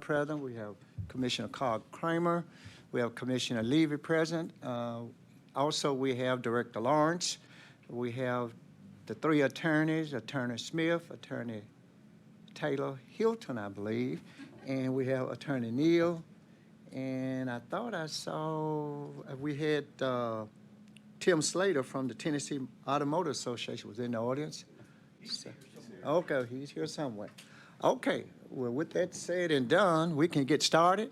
present. We have Commissioner Carl Kramer. We have Commissioner Levy present. Also, we have Director Lawrence. We have the three attorneys, Attorney Smith, Attorney Taylor Hilton, I believe, and we have Attorney Neal. And I thought I saw, we had Tim Slater from the Tennessee Automotive Association was in the audience. Okay, he's here somewhere. Okay, well, with that said and done, we can get started.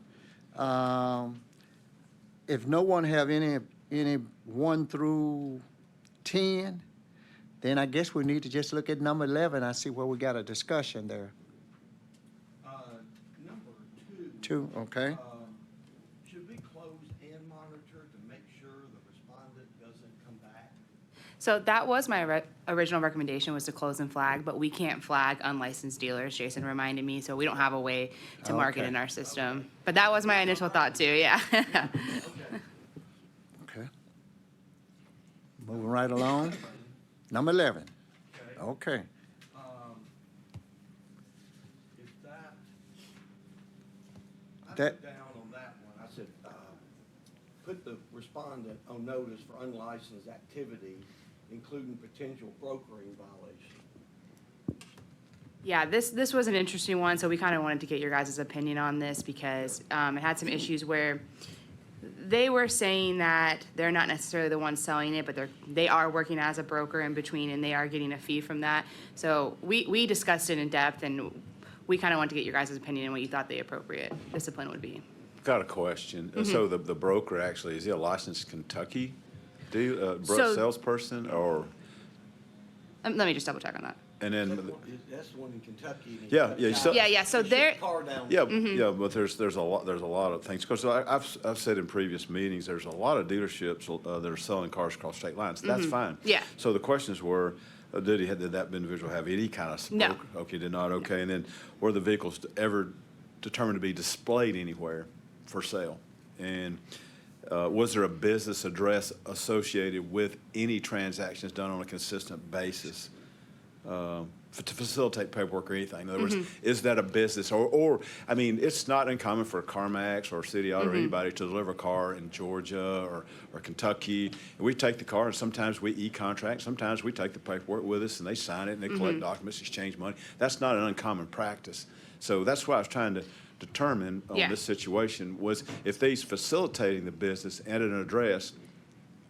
If no one have any 1 through 10, then I guess we need to just look at number 11. I see where we got a discussion there. Number 2. 2, okay. Should we close and monitor to make sure the respondent doesn't come back? So that was my original recommendation, was to close and flag, but we can't flag unlicensed dealers, Jason reminded me, so we don't have a way to mark it Okay. in our system. But that was my initial thought too, yeah. Okay. Moving right along. Number 11. Okay. If that, I That- put down on that one, I said, put the respondent on notice for unlicensed activity, including potential brokering violation. Yeah, this was an interesting one, so we kind of wanted to get your guys' opinion on this because it had some issues where they were saying that they're not necessarily the ones selling it, but they are working as a broker in between and they are getting a fee from that. So we discussed it in depth and we kind of wanted to get your guys' opinion on what you thought the appropriate discipline would be. Got a question. So the broker actually, is he a licensed Kentucky So- salesperson or, Let me just double check on that. and then, That's the one in Kentucky. and Yeah, yeah, so- Yeah, so They ship there, the car down. yeah, yeah, but there's a lot of things. Because I've said in previous meetings, there's a lot of dealerships that are selling cars across state lines. That's fine. Yeah. So the questions were, did that individual have any kind of No. broker? Okay, did not, okay. And then were the vehicles ever determined to be displayed anywhere for sale? And was there a business address associated with any transactions done on a consistent basis to facilitate paperwork or anything? In other words, is that a business? Or, I mean, it's not uncommon for CarMax or City Auto or anybody to deliver a car in Georgia or Kentucky. And we take the car, and sometimes we e-contract. Sometimes we take the paperwork with us, and they sign it, and they collect documents, exchange money. That's not an uncommon practice. So that's what I was trying to determine on Yeah. this situation was if they's facilitating the business at an address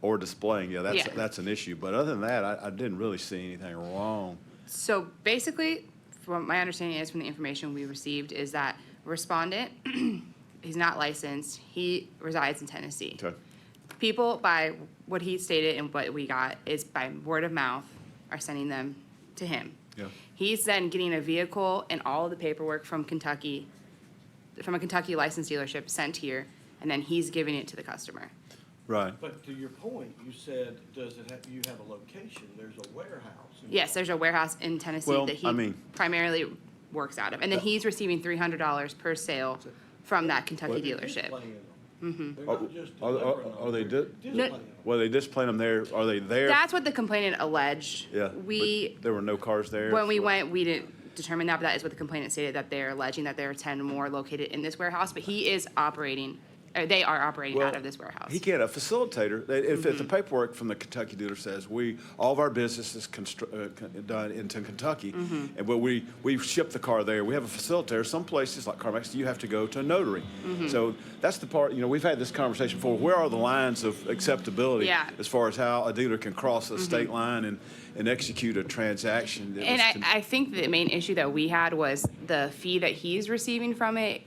or displaying, that's an issue. But other than that, I didn't really see anything wrong. so basically, from what my understanding is from the information we received, is that respondent, he's not licensed, he resides in Tennessee. Okay. People, by what he stated and what we got, is by word of mouth, are sending them to him. Yeah. He's then getting a vehicle and all of the paperwork from Kentucky, from a Kentucky licensed dealership sent here, and then he's giving it to the customer. Right. But to your point, you said, you have a location, there's a warehouse. Yes, there's a warehouse in Tennessee Well, that he I mean- primarily works out of, and then he's receiving $300 per sale from that Kentucky They're dealership. displaying them. They're not just Are delivering them. they they're displaying them. well, they displaying them there? Are they there? That's what the complainant alleged. Yeah. We, but there were no cars there? when we went, we didn't determine that, but that is what the complainant stated, that they're alleging that there are 10 more located in this warehouse, but he is operating, or they are operating out of this warehouse. He can't, a facilitator, if the paperwork from the Kentucky dealer says, all of our business is done into Kentucky, and but we ship the car there, we have a facilitator. Some places like CarMax, you have to go to a notary. So that's the part, we've had this conversation before. Where are the lines of acceptability Yeah. as far as how a dealer can cross a state line and execute a transaction? And I think the main issue that we had was the fee that he's receiving from it.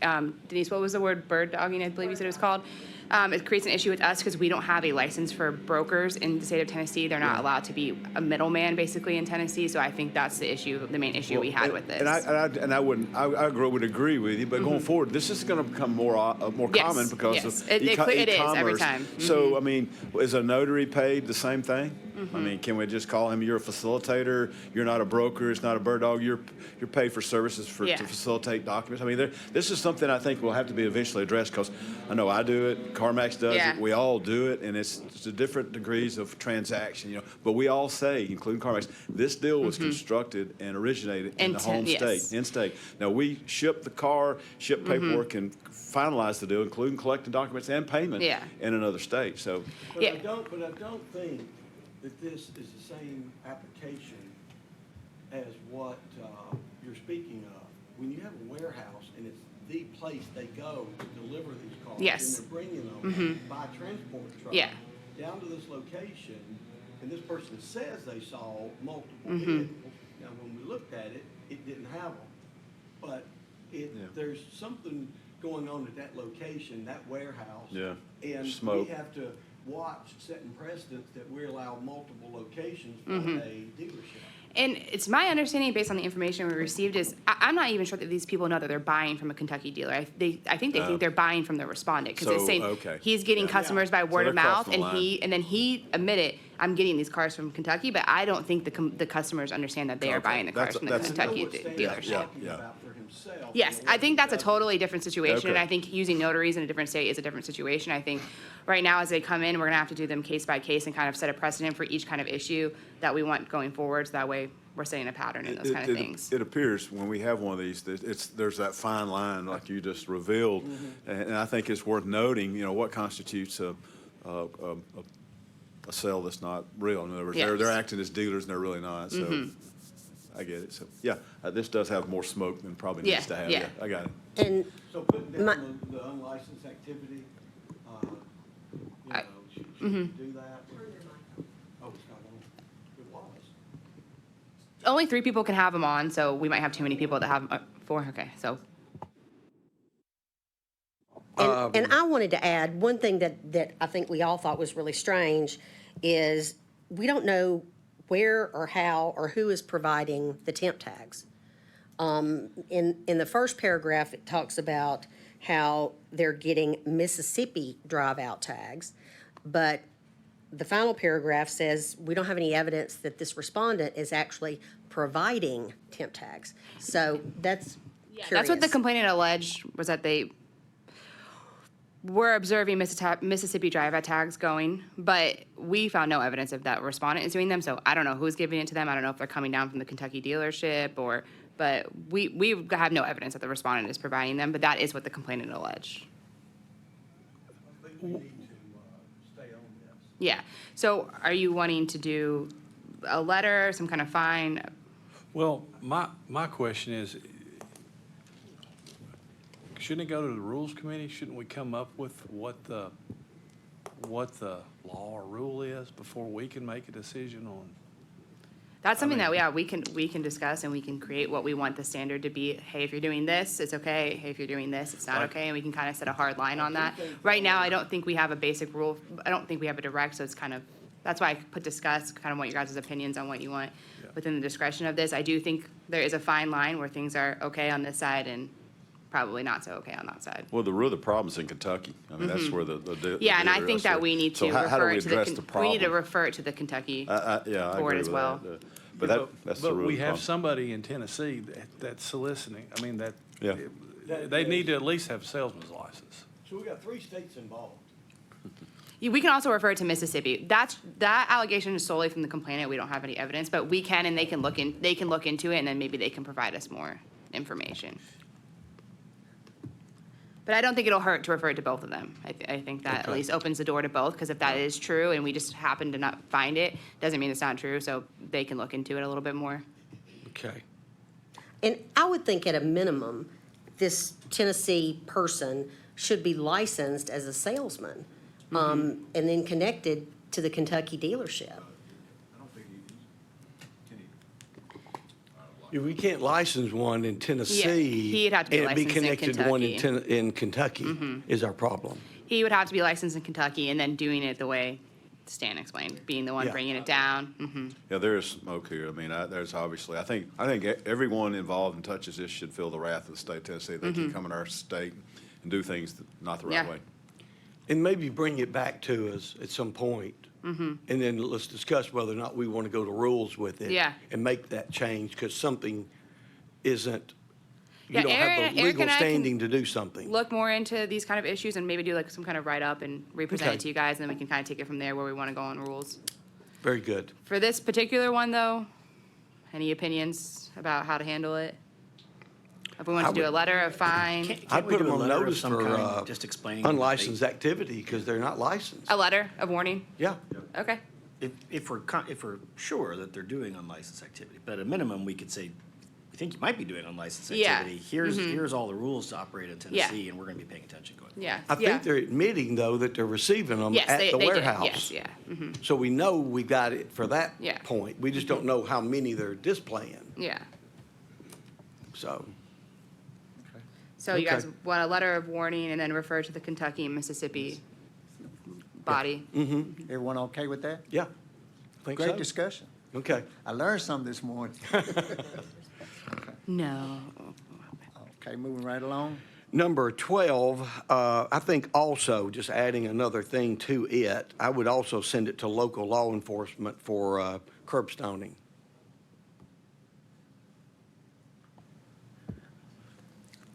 Denise, what was the word, bird dogging, I believe you said it was called? It creates an issue with us because we don't have a license for brokers in the state of Tennessee. They're not allowed to be a middleman basically in Tennessee. So I think that's the issue, the main issue we had with this. And I would agree with you, but going forward, this is going to become more Yes, common because yes. of It is every e-commerce. time. So, I mean, is a notary paid the same thing? I mean, can we just call him, you're a facilitator, you're not a broker, it's not a bird dog, you're paid for services Yeah. to facilitate documents? I mean, this is something I think will have to be eventually addressed, because I know I do it, CarMax does Yeah. it, we all do it, and it's the different degrees of transaction, you know. But we all say, including CarMax, this deal was constructed and originated in the home Yes. state, in-state. Now, we ship the car, ship paperwork, and finalize the deal, including collecting documents and payment Yeah. in another state, so. But Yeah. I don't think that this is the same application as what you're speaking of. When you have a warehouse and it's the place they go to deliver these cars. Yes. And they're bringing them by transport truck. Yeah. Down to this location, and this person says they saw multiple vehicles. Now, when we looked at it, it didn't have them. But Yeah. there's something going on at that location, that warehouse. Yeah. And Smoke. we have to watch, setting precedents that we allow multiple locations for a dealership. And it's my understanding, based on the information we received, is I'm not even sure that these people know that they're buying from a Kentucky dealer. I think they think they're buying from the respondent, because it's So, saying okay. he's getting Yeah. customers by word they're of mouth, crossing the line. and then he admitted, I'm getting these cars from Kentucky, but I don't think the customers understand that they are Okay. buying the cars That's- from the that's- Kentucky I know what Stan's dealership. talking Yeah. about for himself. Yes, and I think that's a what totally different situation, and Okay. I think using notaries in a different state is a different situation. I think right now, as they come in, we're gonna have to do them case by case and kind of set a precedent for each kind of issue that we want going forward, so that way we're setting a pattern in those kind of things. It appears when we have one of these, that there's that fine line, like you just revealed, and I think it's worth noting, you know, what constitutes a sale that's not real. In other words, they're Yes. acting as dealers and they're really not, so I get it. So, yeah, this does have more smoke than probably needs Yeah, to have. yeah. I got it. And So putting My- down the unlicensed activity, you I- know, should we do that? Oh, it's not on. It was. Only 3 people can have them on, so we might have too many people that have 4. Okay, so and I wanted to add, one thing that I think we all thought was really strange is we don't know where or how or who is providing the temp tags. In the first paragraph, it talks about how they're getting Mississippi drive-out tags, but the final paragraph says we don't have any evidence that this respondent is actually providing temp tags. So that's curious. that's what the complainant alleged, was that they were observing Mississippi drive-out tags going, but we found no evidence of that respondent is doing them, so I don't know who's giving it to them. I don't know if they're coming down from the Kentucky dealership but we have no evidence that the respondent is providing them, but that is what the complainant alleged. I think we need to stay on this. Yeah, so are you wanting to do a letter, some kind of fine? Well, my question is, shouldn't it go to the Rules Committee? Shouldn't we come up with what the law or rule is before we can make a decision on? That's something that, yeah, we can discuss, and we can create what we want the standard to be. Hey, if you're doing this, it's okay. Hey, if you're doing this, it's not Like- okay, and we can kind of set a hard line on that. Right now, I don't think we have a basic rule. I don't think we have a direct, so it's kind of, that's why I put discuss, kind of want your guys' opinions on what you want within the discretion of this. I do think there is a fine line where things are okay on this side and probably not so okay on that side. Well, the root of the problem's in Kentucky. I mean, that's where the Yeah, and I dealer think is. that we need So to how do refer we it to the, address the we need to problem? refer it to the Kentucky. Yeah, I board agree as with well. that. But that's the root But of we the have problem. somebody in Tennessee that's soliciting, I mean, Yeah. they need to at least have a salesman's license. So we got 3 states involved. We can also refer it to Mississippi. That allegation is solely from the complainant. We don't have any evidence, but we can, and they can look into it, and then maybe they can provide us more information. But I don't think it'll hurt to refer it to both of them. I think that at Okay. least opens the door to both, because if that is true and we just happen to not find it, doesn't mean it's not true, so they can look into it a little bit more. Okay. And I would think at a minimum, this Tennessee person should be licensed as a salesman, and then connected to the Kentucky dealership. We can't license one in Tennessee. he'd have to be and licensed in connected to one in Kentucky. in Kentucky is our problem. He would have to be licensed in Kentucky and then doing it the way Stan explained, being the one Yeah. bringing it down. Yeah, there is smoke here. I mean, there's obviously, I think everyone involved and touches this should feel the wrath of the state of Tennessee. They keep coming to our state and do things not the right Yeah. way. And maybe bring it back to us at some point And then let's discuss whether or not we want to go to rules with it. Yeah. And make that change, because something isn't, Yeah, you don't have Eric the legal and I can standing to do something. Look more into these kind of issues and maybe do like some kind of write-up and represent Okay. it to you guys, and then we can kind of take it from there where we want to go on rules. Very good. For this particular one, though, any opinions about how to handle it? If we want I to do a would- letter, a fine, Can't I'd we put do them a on letter of notice some for kind, just explaining that they- unlicensed activity, because they're not licensed. a letter of warning? Yeah. Okay. If we're sure that they're doing unlicensed activity, but at a minimum, we could say, we think you might be doing unlicensed Yeah. activity. Here's all the rules to operate in Yeah. Tennessee, and we're gonna be paying attention going. Yeah. I yeah. think they're admitting, though, that they're receiving them Yes, at they the did. warehouse. Yes, yeah. So we know we got it for that Yeah. point. We just don't know how many they're displaying, Yeah. so. So you guys Okay. want a letter of warning and then refer to the Kentucky and Mississippi body? Everyone okay with that? Yeah, I think so. Great discussion. Okay. I learned something this morning. No. Okay, moving right along. Number 12, I think also, just adding another thing to it, I would also send it to local law enforcement for curb stoning.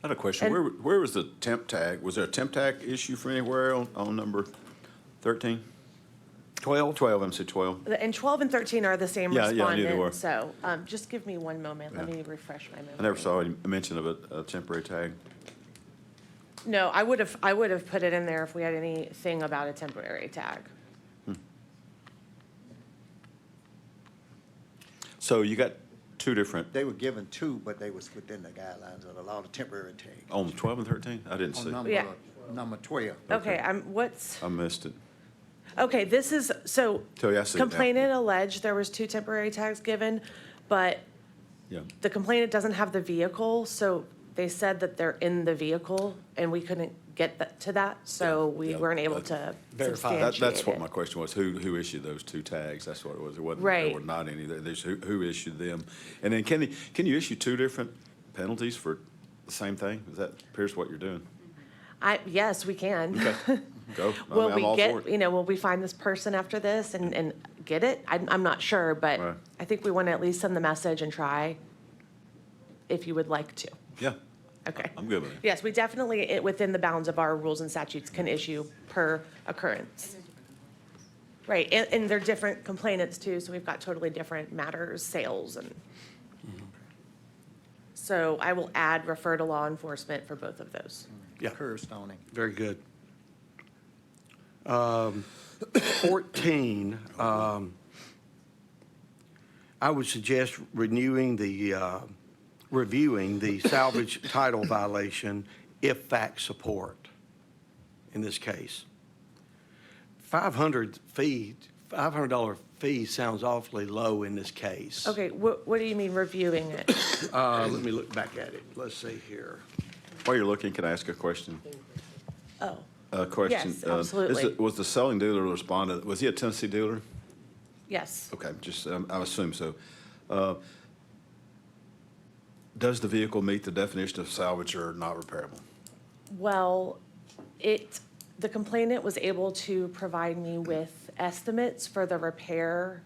I had a question. Where was the temp tag? Was there a temp tag issue for anywhere on number 13? 12? 12, I'm saying 12. And 12 and 13 are the same Yeah, yeah, I knew they were. respondent, so just give me one moment. Let Yeah. me refresh my memory. I never saw any mention of a temporary tag. No, I would have put it in there if we had anything about a temporary tag. So you got two different, They were given two, but they was within the guidelines of the law, the temporary tag. on 12 and 13? I didn't see. On Yeah. number 12. Okay, what's, I missed it. okay, this is, so Tell you, I see it now. complainant alleged there was two temporary tags given, but Yeah. the complainant doesn't have the vehicle, so they said that they're in the vehicle, and we couldn't get to that, so we Yeah, weren't able to Verify. That's substantiate what it. my question was. Who issued those two tags? That's what it was. It wasn't, there Right. were not any. There's who issued them. And then can you issue two different penalties for the same thing? Is that appears what you're doing? Yes, we can. Okay, go. Will I'm we all for get, it. will we find this person after this and get it? I'm not sure, Right. but I think we want to at least send the message and try if you would like to. Yeah, Okay. I'm good with it. Yes, we definitely, within the bounds of our rules and statutes, can issue per occurrence. Right, and they're different complainants too, so we've got totally different matters, sales and. So I will add refer to law enforcement for both of those. Yeah. Curb stoning. Very good. 14, I would suggest reviewing the salvage title violation if fact support in this case. $500 fee sounds awfully low in this case. Okay, what do you mean reviewing it? Let me look back at it. Let's see here. While you're looking, can I ask a question? Oh, A question. Yes, absolutely. Was the selling dealer responded? Was he a Tennessee dealer? yes. Okay, just I assume so. Does the vehicle meet the definition of salvage or not repairable? Well, the complainant was able to provide me with estimates for the repair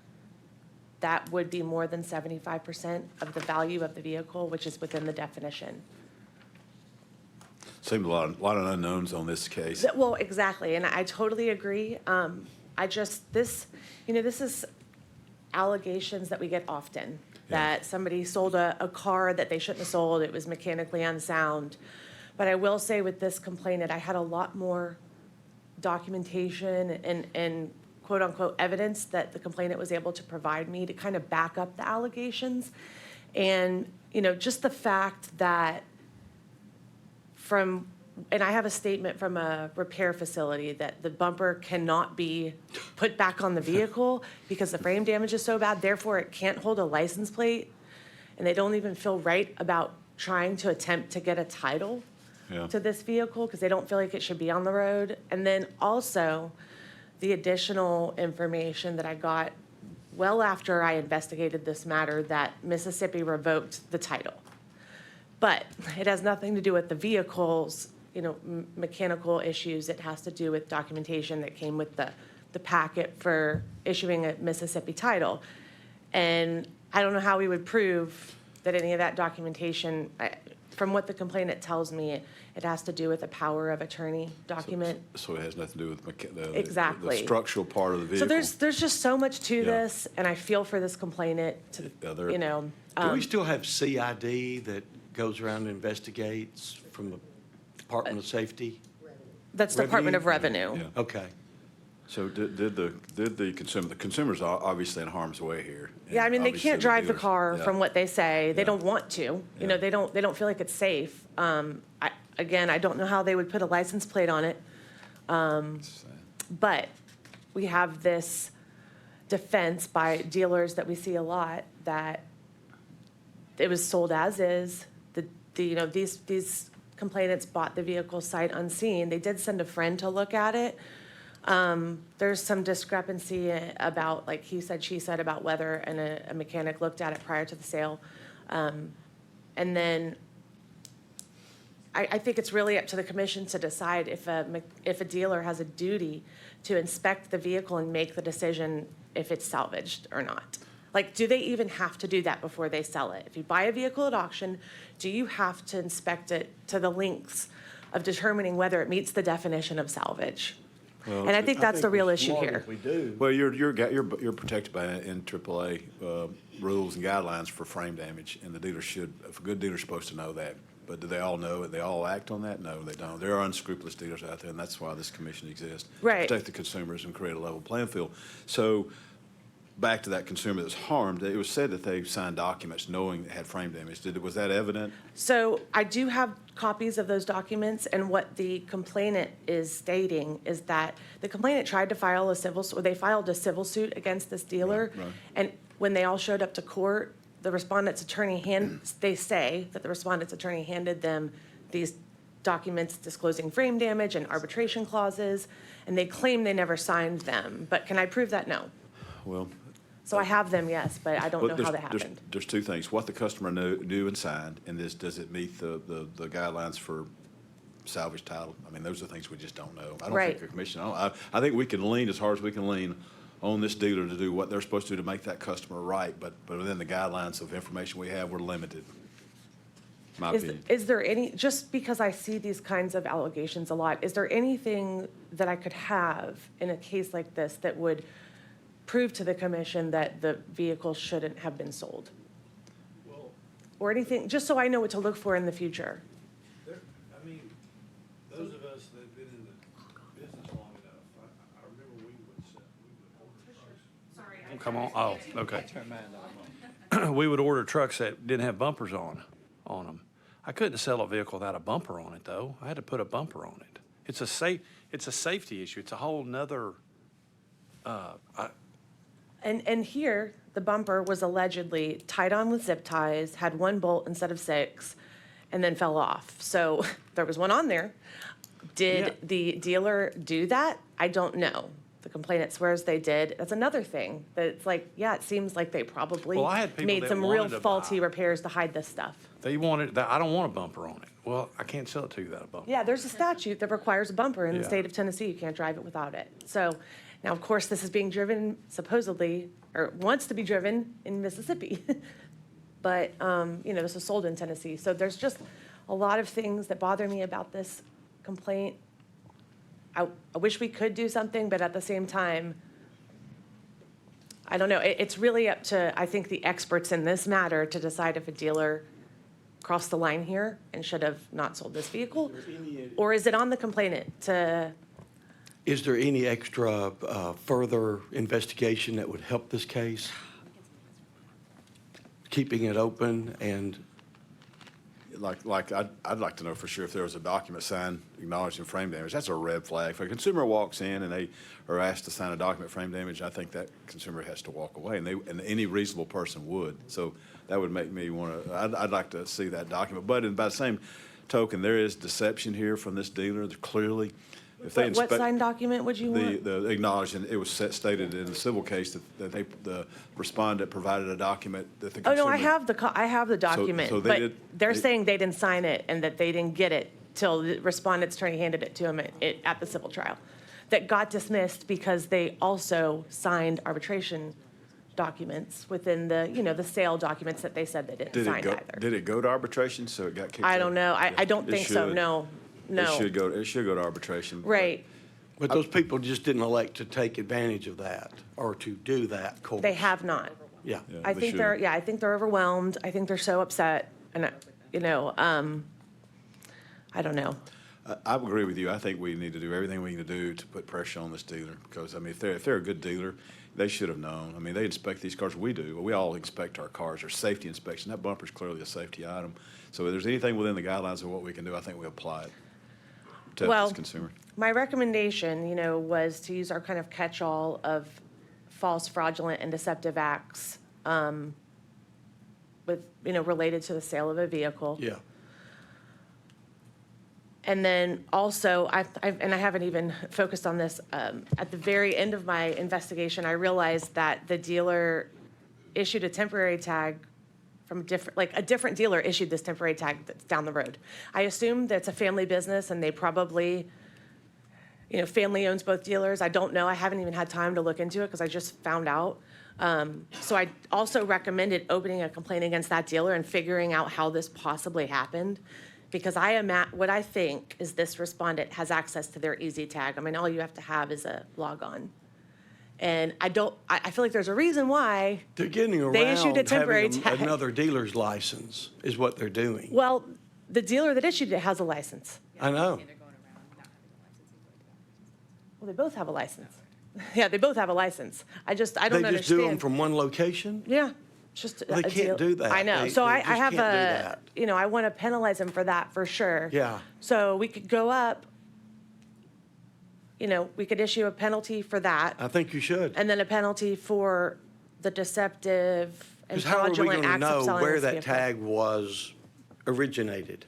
that would be more than 75% of the value of the vehicle, which is within the definition. Seemed a lot of unknowns on this case. Well, exactly, and I totally agree. This is allegations that we get often, that somebody sold a car that they shouldn't have sold, it was mechanically unsound. But I will say with this complainant, I had a lot more documentation and quote-unquote evidence that the complainant was able to provide me to kind of back up the allegations. And, just the fact that and I have a statement from a repair facility that the bumper cannot be put back on the vehicle because the frame damage is so bad, therefore it can't hold a license plate. And they don't even feel right about trying to attempt to get a title Yeah. to this vehicle because they don't feel like it should be on the road. And then also the additional information that I got well after I investigated this matter that Mississippi revoked the title. But it has nothing to do with the vehicle's, mechanical issues. It has to do with documentation that came with the the packet for issuing a Mississippi title. And I don't know how we would prove that any of that documentation, from what the complainant tells me, it has to do with a power of attorney document. So it has nothing to do with the Exactly. structural part of the vehicle. So there's just so much to Yeah. this, and I feel for this complainant to, Yeah, there- you know. Do we still have CID that goes around and investigates from the Department of Safety? That's Department of Revenue. Yeah. Okay. So did the consumer's obviously in harm's way here. Yeah, I mean, they Obviously can't drive the dealers- car yeah. from what they say. They Yeah. don't want to. You know, Yeah. they don't feel like it's safe. Again, I don't know how they would put a license plate on it. But we have this defense by dealers that we see a lot that it was sold as is. You know, these complainants bought the vehicle sight unseen. They did send a friend to look at it. There's some discrepancy about, like he said, she said, about whether a mechanic looked at it prior to the sale. And then I think it's really up to the commission to decide if a dealer has a duty to inspect the vehicle and make the decision if it's salvaged or not. Like, do they even have to do that before they sell it? If you buy a vehicle at auction, do you have to inspect it to the lengths of determining whether it meets the definition of salvage? And I think that's the real issue here. We do. Well, you're protected by NAAA rules and guidelines for frame damage, and the dealer should, if a good dealer's supposed to know that. But do they all know it? They all act on that? No, they don't. There are unscrupulous dealers out there, and that's why this commission exists. Right. To protect the consumers and create a level playing field. So back to that consumer that's harmed, it was said that they signed documents knowing it had frame damage. Was that evident? So I do have copies of those documents, and what the complainant is stating is that the complainant tried to file they filed a civil suit against this dealer. Right, right. And when they all showed up to court, the respondent's attorney they say that the respondent's attorney handed them these documents disclosing frame damage and arbitration clauses, and they claim they never signed them. But can I prove that? No. Well, So I have them, yes, but I don't Well, know how there's- that there's- happened. There's two things. What the customer knew and signed, and does it meet the guidelines for salvage title? I mean, those are things we just don't know. I don't Right. think the commission, I think we can lean as hard as we can lean on this dealer to do what they're supposed to do to make that customer right, but within the guidelines of information we have, we're limited. My opinion. Is there any, just because I see these kinds of allegations a lot, is there anything that I could have in a case like this that would prove to the commission that the vehicle shouldn't have been sold? Or anything, just so I know what to look for in the future? I mean, those of us that have been in the business long enough, I remember we would order trucks. Come on, oh, okay. We would order trucks that didn't have bumpers on them. I couldn't sell a vehicle without a bumper on it, though. I had to put a bumper on it. It's a safety issue. It's a whole nother, And here, the bumper was allegedly tied on with zip ties, had one bolt instead of 6, and then fell off. So there was one on there. Did the dealer do that? I don't know. The complainant swears they did. That's another thing, that it's like, yeah, it seems like they probably Well, I had people made that some real wanted to faulty buy. repairs to hide this stuff. they wanted, I don't want a bumper on it. Well, I can't sell it to you without a bumper. Yeah, there's a statute that requires a bumper in the Yeah. state of Tennessee. You can't drive it without it. So now, of course, this is being driven supposedly, or wants to be driven in Mississippi. But, this was sold in Tennessee. So there's just a lot of things that bother me about this complaint. I wish we could do something, but at the same time, I don't know. It's really up to, I think, the experts in this matter to decide if a dealer crossed the line here and should have not sold this vehicle. Or is it on the complainant to, Is there any extra further investigation that would help this case? Keeping it open and, I'd like to know for sure if there was a document signed acknowledging frame damage. That's a red flag. If a consumer walks in and they are asked to sign a document frame damage, I think that consumer has to walk away, and any reasonable person would. So that would make me want to, I'd like to see that document. But by the same token, there is deception here from this dealer, clearly. If they what inspect signed document would you want? the acknowledging, it was stated in the civil case that the respondent provided a document that the Oh, consumer. no, I have the document, so they but did- they're they- saying they didn't sign it and that they didn't get it till the respondent's attorney handed it to him at the civil trial. that got dismissed because they also signed arbitration documents within the, the sale documents that they said they didn't Did it sign go, either. did it go to arbitration, so it got kicked out? I don't know. I don't It think so. should. No, no. It should go to arbitration. Right. But those people just didn't elect to take advantage of that or to do that course. They have not. Yeah. Yeah, I they think should. they're, I think they're overwhelmed. I think they're so upset and, I don't know. I agree with you. I think we need to do everything we can do to put pressure on this dealer, because, I mean, if they're a good dealer, they should have known. I mean, they inspect these cars, we do, but we all inspect our cars, there's safety inspection. That bumper's clearly a safety item. So if there's anything within the guidelines of what we can do, I think we apply it to help Well, this consumer. my recommendation, was to use our kind of catch-all of false, fraudulent, and deceptive acts with, related to the sale of a vehicle. Yeah. And then also, and I haven't even focused on this, at the very end of my investigation, I realized that the dealer issued a temporary tag from a different dealer issued this temporary tag that's down the road. I assume that's a family business and they probably, family owns both dealers. I don't know. I haven't even had time to look into it because I just found out. So I also recommended opening a complaint against that dealer and figuring out how this possibly happened. Because what I think is this respondent has access to their easy tag. I mean, all you have to have is a log on. And I feel like there's a reason why. They're getting They issued a around temporary having tag. another dealer's license is what they're doing. Well, the dealer that issued it has a license. I know. Well, they both have a license. Yeah, they both have a license. I don't They understand. just do them from one location? Yeah, it's just Well, they a deal. can't do that. I know. They- So they I just have can't do that. I want to penalize them for that for sure. Yeah. So we could go up, we could issue a penalty for that. I think you should. And then a penalty for the deceptive and Because how are we fraudulent going to acts of know selling where this that vehicle. tag was originated?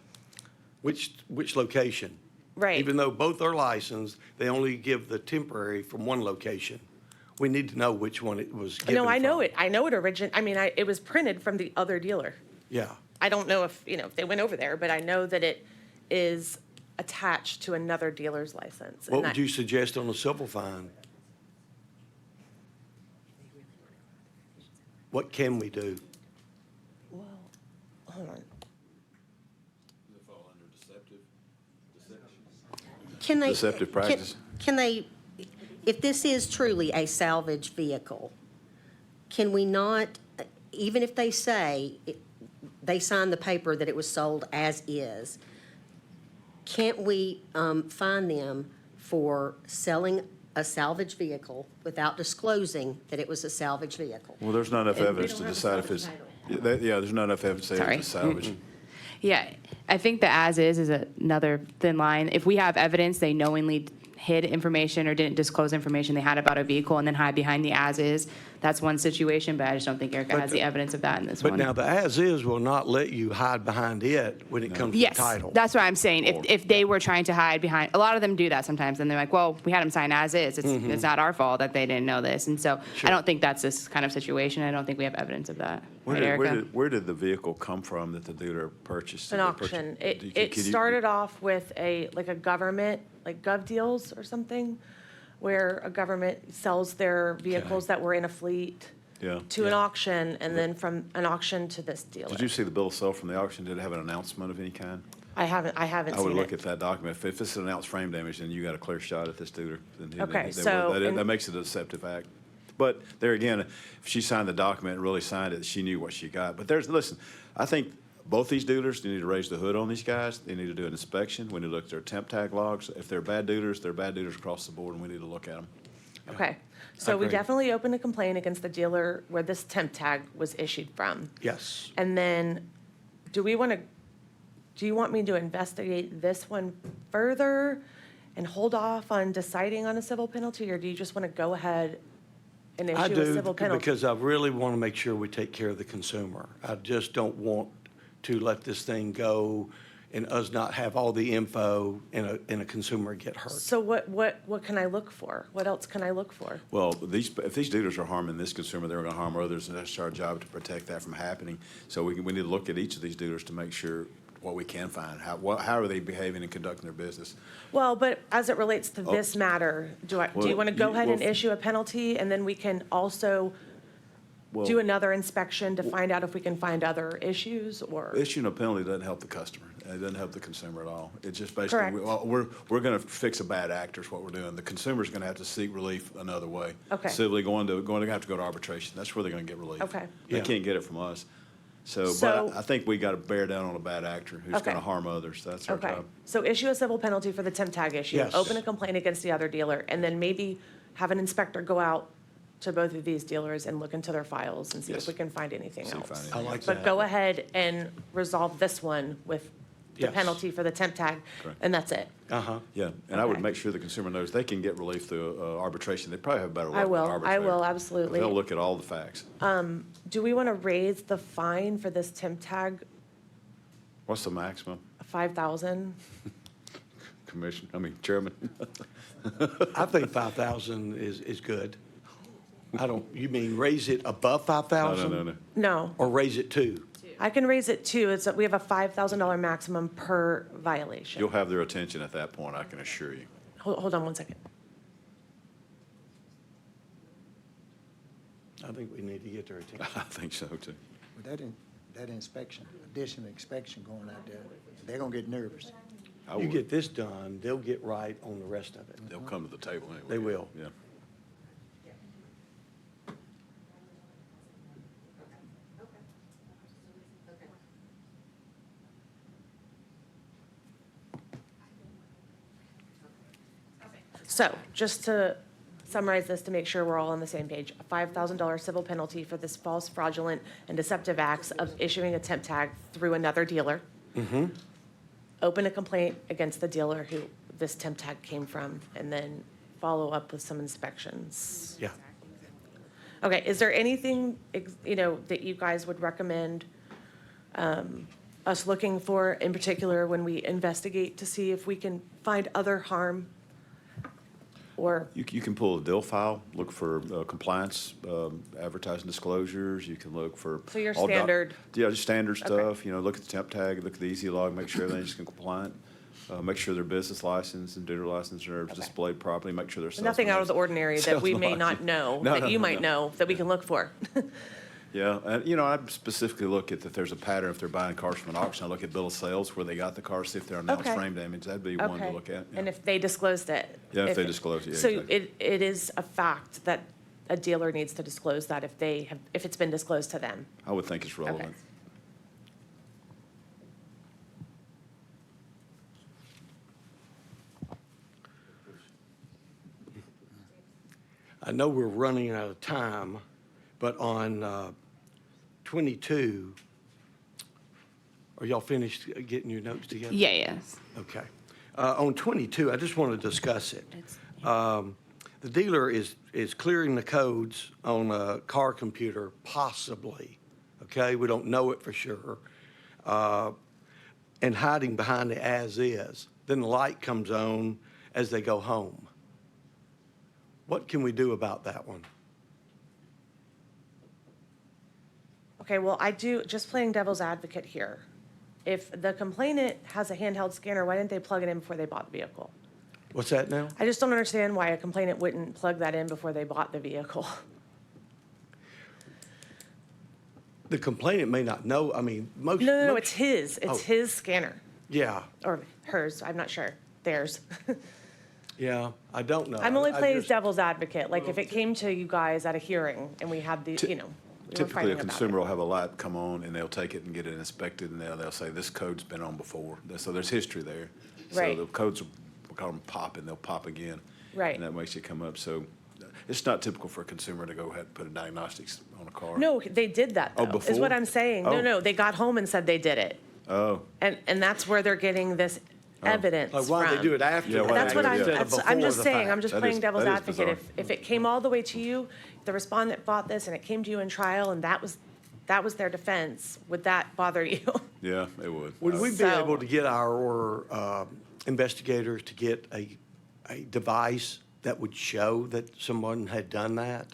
Which location? Right. Even though both are licensed, they only give the temporary from one location. We need to know which one it was given No, I know from. it. I know it it was printed from the other dealer. Yeah. I don't know if, if they went over there, but I know that it is attached to another dealer's license. What And would you suggest on a civil fine? What can we do? Well, hold on. Can they? Deceptive practice. Can they, if this is truly a salvage vehicle, can we not, even if they say, they signed the paper that it was sold as is, can't we fine them for selling a salvage vehicle without disclosing that it was a salvage vehicle? Well, there's not enough evidence to decide if it's, yeah, there's not enough evidence to say it's a salvage. Yeah, I think the as-is is another thin line. If we have evidence they knowingly hid information or didn't disclose information they had about a vehicle and then hide behind the as-is, that's one situation, but I just don't think Erica has the evidence of that in this But one. now the as-is will not let you hide behind it when it comes to Yes, title. that's what I'm saying. If they were trying to hide behind, a lot of them do that sometimes, and they're like, well, we had them sign as is. It's not our fault that they didn't know this. And so I don't think that's this kind of situation. I don't think we have evidence of that. Right, Erica? Where did the vehicle come from that the dealer purchased? An Did they purchase- auction. Can It you- started off with a government, like Gov Deals or something, where a government sells their vehicles that were in a fleet Yeah. to an auction, and then from an auction to this dealer. Did you see the bill of sale from the auction? Did it have an announcement of any kind? I haven't I would seen look it. at that document. If it's an announced frame damage, then you got a clear shot at this dealer. Then Okay, they so will- in- That makes it a deceptive act. But there again, if she signed the document and really signed it, she knew what she got. But listen, I think both these dealers, they need to raise the hood on these guys. They need to do an inspection. We need to look at their temp tag logs. If they're bad dealers across the board, and we need to look at them. Okay, so we agree. definitely opened a complaint against the dealer where this temp tag was issued from. Yes. And then, do you want me to investigate this one further and hold off on deciding on a civil penalty, or do you just want to go ahead and I issue a do, civil penalty? because I really want to make sure we take care of the consumer. I just don't want to let this thing go and us not have all the info and a consumer get hurt. So what can I look for? What else can I look for? Well, if these dealers are harming this consumer, they're going to harm others, and that's our job to protect that from happening. So we need to look at each of these dealers to make sure what we can find. How are they behaving and conducting their business? Well, but as it relates to this matter, do you Well, want to go you- ahead and well- issue a penalty, and then we can also do Well, another inspection to find out if we can find other issues, or? issuing a penalty doesn't help the customer. It doesn't help the consumer at all. It's just basically, Correct. well, we're going to fix a bad actor is what we're doing. The consumer's going to have to seek relief another way. Okay. Civilly going to have to go to arbitration. That's where they're going to get relief. Okay. They Yeah. can't get it from us. So, So- but I think we got to bear down on a bad actor who's Okay. going to harm others. That's our Okay, job. so issue a civil penalty for the temp tag issue. Yes. Open a complaint against the other dealer, and then maybe have an inspector go out to both of these dealers and look into their files and see if Yes. we can find anything See if else. find I anything like else. that. But go ahead and resolve this one with the Yes. penalty for the temp tag, Correct. and that's it. Uh-huh. Yeah, and I would Okay. make sure the consumer knows they can get relief through arbitration. They probably have a better luck I with will, an I arbitrator. will, absolutely. They'll look at all the facts. Do we want to raise the fine for this temp tag, What's the maximum, 5,000? Chairman? I think 5,000 is good. You mean raise it above No, 5,000? no. No, Or raise it to? I can raise it too. We have a $5,000 maximum per violation. You'll have their attention at that point, I can assure you. Hold on one second. I think we need to get their attention. I think so, too. With that inspection, additional inspection going out there, they're gonna get nervous. I You would. get this done, they'll get right on the rest of it. They'll come to the table anyway. They will. Yeah. So, just to summarize this to make sure we're all on the same page, a $5,000 civil penalty for this false, fraudulent, and deceptive acts of issuing a temp tag through another dealer. Open a complaint against the dealer who this temp tag came from, and then follow up with some inspections. Yeah. Okay, is there anything, that you guys would recommend us looking for in particular when we investigate to see if we can find other harm? Or, You can pull a deal file, look for compliance, advertising disclosures, you can look for. So your all standard- Yeah, just standard Okay. stuff, look at the temp tag, look at the easy log, make sure everything's compliant. Make sure their business license and dealer license are displayed properly, make sure they're. nothing out of the ordinary that we may Sales not know, No, that no, you no, might know, that we can look for. Yeah, and I specifically look at that there's a pattern if they're buying cars from an auction. I look at bill of sales where they got the car, see if they're announced Okay. frame damage. That'd be one to Okay. look at. yeah. And if they disclosed it. Yeah, if they disclosed it, yeah, So exactly. it is a fact that a dealer needs to disclose that if it's been disclosed to them. I would think it's relevant. I know we're running out of time, but on 22, are y'all finished getting your notes together? Yeah, yes. Okay. On 22, I just want to discuss it. The dealer is clearing the codes on a car computer, possibly, okay? We don't know it for sure. And hiding behind the as-is. Then the light comes on as they go home. What can we do about that one? Okay, well, just playing devil's advocate here. If the complainant has a handheld scanner, why didn't they plug it in before they bought the vehicle? What's that now? I just don't understand why a complainant wouldn't plug that in before they bought the vehicle. The complainant may not know, most. No, most- it's his. Oh. It's his scanner. Yeah, Or hers, I'm not sure. Theirs. yeah, I don't know. I'm only I playing just- devil's advocate. Like, if it came to you guys at a hearing and we had the, we were Typically, fighting a about consumer it. will have a light come on, and they'll take it and get it inspected, and they'll say, this code's been on before. So there's history there. Right. So the codes, we call them pop, and they'll pop again. Right. And that makes it come up. So it's not typical for a consumer to go ahead and put a diagnostics on a car. No, they did that, Oh, though, is before? what I'm saying. Oh. No, they got home and said they did it. Oh, And that's where they're getting this evidence Like, why they from. do it after? Yeah, the why they That's fact what do it, I'm, yeah. instead of I'm before just the saying, fact? I'm just That playing is- devil's that is advocate. bizarre. If it came all the way to you, the respondent bought this and it came to you in trial and that was their defense, would that bother you? yeah, it would. Would we be So- able to get our investigators to get a device that would show that someone had done that?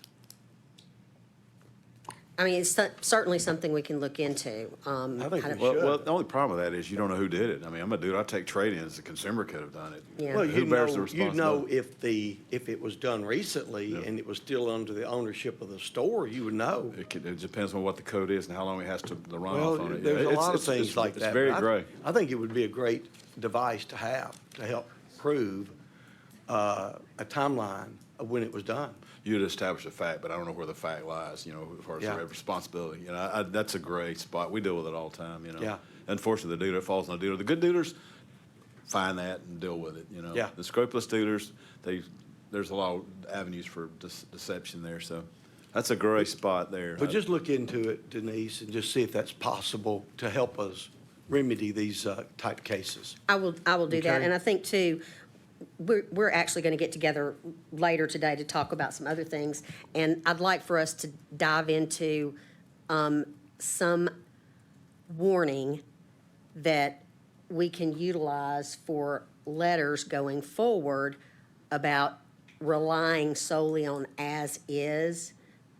I mean, it's certainly something we can look into. I think kind we of- should. Well, the only problem with that is you don't know who did it. I mean, I'm a dude, I take trade-ins, the consumer could have done it. Yeah. Well, Who bears the you know, responsibility? if it was done recently Yeah. and it was still under the ownership of the store, you would know. It depends on what the code is and how long it has to, the Well, runoff on it. there's a It's- lot of it's- things it's- like that. It's very but gray. I think it would be a great device to have to help prove a timeline of when it was done. You'd establish a fact, but I don't know where the fact lies, you know, as far as Yeah. the responsibility. You know, that's a great spot. We deal with it all the time, you know. Yeah. Unfortunately, the dealer falls on the dealer. The good dealers find that and deal with it, you know. Yeah. The scrupulous dealers, there's a lot of avenues for deception there, so that's a great spot there. But just look into it, Denise, and just see if that's possible to help us remedy these type cases. I will do that. Okay. And I think too, we're actually going to get together later today to talk about some other things. And I'd like for us to dive into some warning that we can utilize for letters going forward about relying solely on as is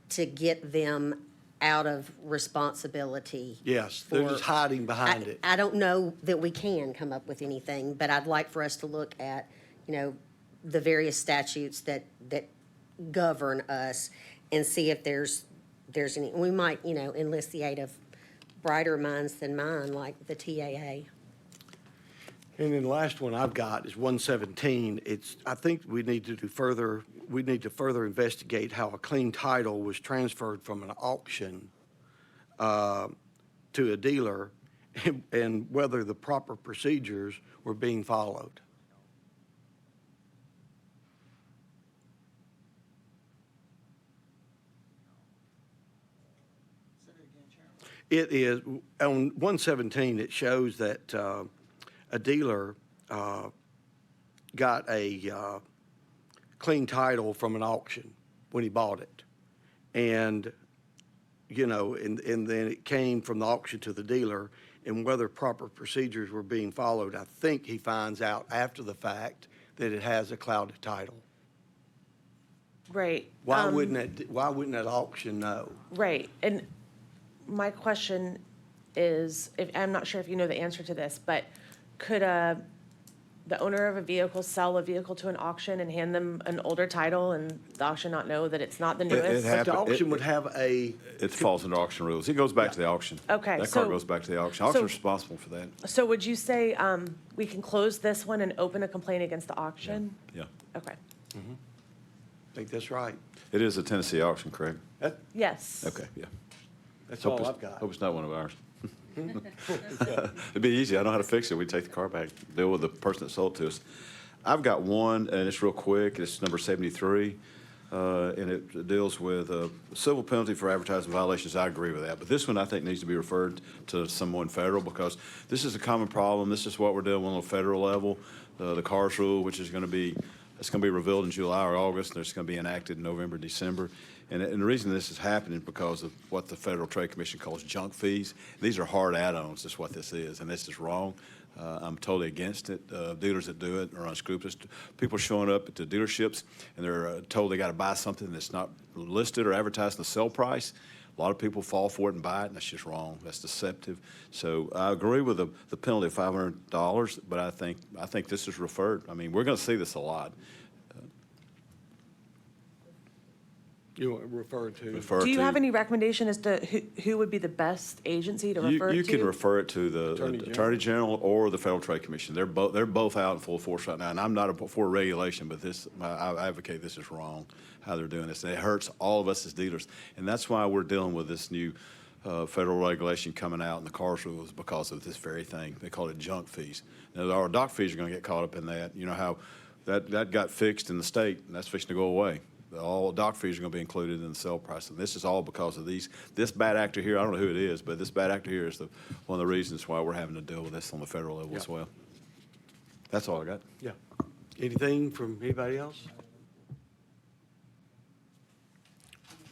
to get them out of responsibility. Yes, they're just for- hiding behind it. I don't know that we can come up with anything, but I'd like for us to look at, the various statutes that govern us and see if there's any, we might, enlist the aid of brighter minds than mine, like the TAA. And then the last one I've got is 117. I think we need to further investigate how a clean title was transferred from an auction to a dealer and whether the proper procedures were being followed. It is, on 117, it shows that a dealer got a clean title from an auction when he bought it. And, and then it came from the auction to the dealer, and whether proper procedures were being followed, I think he finds out after the fact that it has a clouded title. Right. Why wouldn't that auction know? Right, and my question is, I'm not sure if you know the answer to this, but could the owner of a vehicle sell a vehicle to an auction and hand them an older title and the auction not know that it's not the newest? But the auction would have a, It falls under auction rules. It goes back to the auction. Okay, That car so- goes back to the auction. so- Auction's responsible for that. So would you say we can close this one and open a complaint against the auction? Yeah. Okay, I think that's right. It is a Tennessee auction, correct? yes. Okay, yeah. That's Hope all it's- I've got. Hope it's not one of ours. It'd be easy. I know how to fix it. We take the car back, deal with the person that sold it to us. I've got one, and it's real quick. It's number 73, and it deals with civil penalty for advertising violations. I agree with that. But this one, I think, needs to be referred to someone federal because this is a common problem. This is what we're dealing with on a federal level. The CARS rule, which is going to be, it's going to be revealed in July or August, and it's going to be enacted in November, December. And the reason this is happening is because of what the Federal Trade Commission calls junk fees. These are hard add-ons, that's what this is, and this is wrong. I'm totally against it. Dealers that do it are unscrupulous. People showing up at the dealerships and they're told they got to buy something that's not listed or advertised in the sale price. A lot of people fall for it and buy it, and that's just wrong. That's deceptive. So I agree with the penalty of $500, but I think this is referred. I mean, we're going to see this a lot. You refer to. Refer Do you to- have any recommendation as to who would be the best agency to refer to? You can refer it to the Attorney General. Attorney General or the Federal Trade Commission. They're both out in full force right now, and I'm not for regulation, but I advocate this is wrong, how they're doing this. It hurts all of us as dealers, and that's why we're dealing with this new federal regulation coming out in the CARS rules because of this very thing. They call it junk fees. Now, our dock fees are going to get caught up in that. You know how that got fixed in the state, and that's fixing to go away. All dock fees are going to be included in the sale price, and this is all because of this bad actor here. I don't know who it is, but this bad actor here is one of the reasons why we're having to deal with this on the federal level as well. That's all I got. Yeah. Anything from anybody else?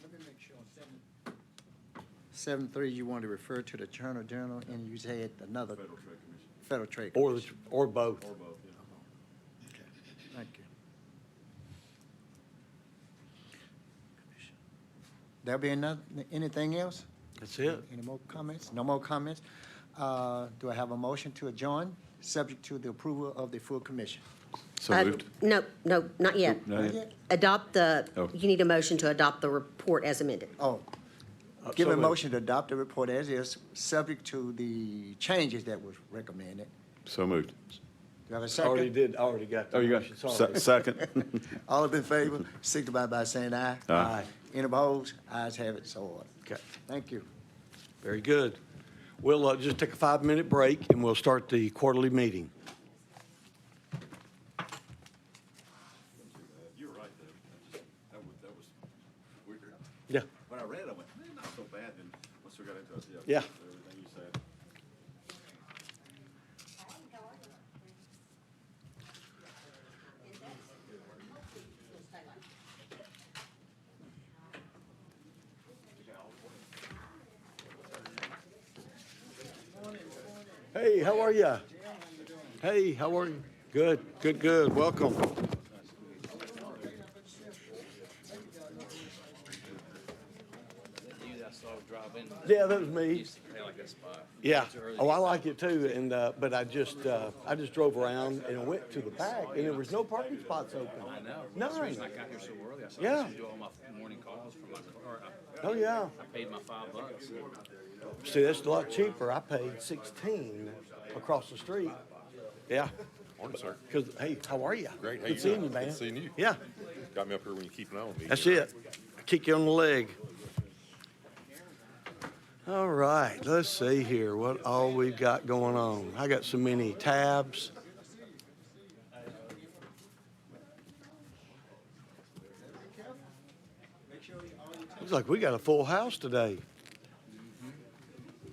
Let me make sure, 73, you want to refer to the Attorney General, and you said another. Federal Trade Commission. Or both? Okay, thank you. There being anything else? That's it. Any more comments? No more comments? Do I have a motion to adjourn, subject to the approval of the full commission? So moved. No, not yet. Not yet? Adopt the, Oh. you need a motion to adopt the report as amended. Oh, give a moved. motion to adopt the report as is, subject to the changes that was recommended. So moved. Do I have a second? Already got the Oh, you got, motion, sorry. second? All in favor, signify by saying aye. Aye. Any opposed? Ayes have it, so ordered. Okay, Thank you. very good. We'll just take a 5-minute break and we'll start the quarterly meeting. You were right, though. That was weird. Yeah. When I read it, I went, man, not so bad, then once we got into it, Yeah. everything you said. Hey, how are you? Hey, how are you? Good, good, good. Welcome. Yeah, that was me. Yeah. Oh, I like it too. And, but I just drove around and went to the back and there was no parking spots open. I know. None. That's the reason I got here so early. I said, Yeah. I should do all my morning calls from my car. Oh, yeah. I paid my $5. See, that's a lot cheaper. I paid 16 across the street. Yeah. Morning, sir. Because, hey, how are you? Great. How Good you seeing doing? you, man. Good seeing you. Yeah, Got me up here when you keep an eye on me. that's it. I kick you on the leg. All right, let's see here what all we've got going on. I got so many tabs. Looks like we got a full house today.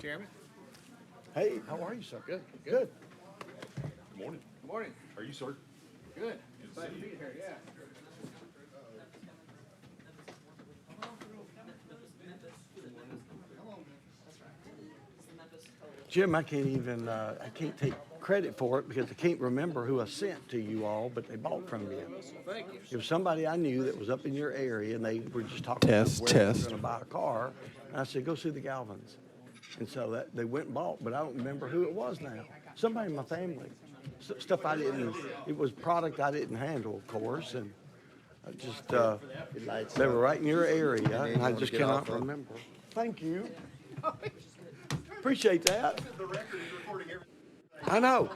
Jeremy? Hey, how are you, sir? Good. Good. Good morning. Good morning. How are you, sir? Good. Glad to be here, yeah. Jim, I can't even, I can't take credit for it because I can't remember who I sent to you all, but they bought from you. Thank you. It was somebody I knew that was up in your area and they were just talking Test, about where they were test. gonna buy a car. And I said, go see the Galvins. And so that, they went and bought, but I don't remember who it was now. Somebody in my family. Stuff I didn't, it was product I didn't handle, of course, and I just, they were right in your area and I just cannot remember. Thank you. Appreciate that. I know.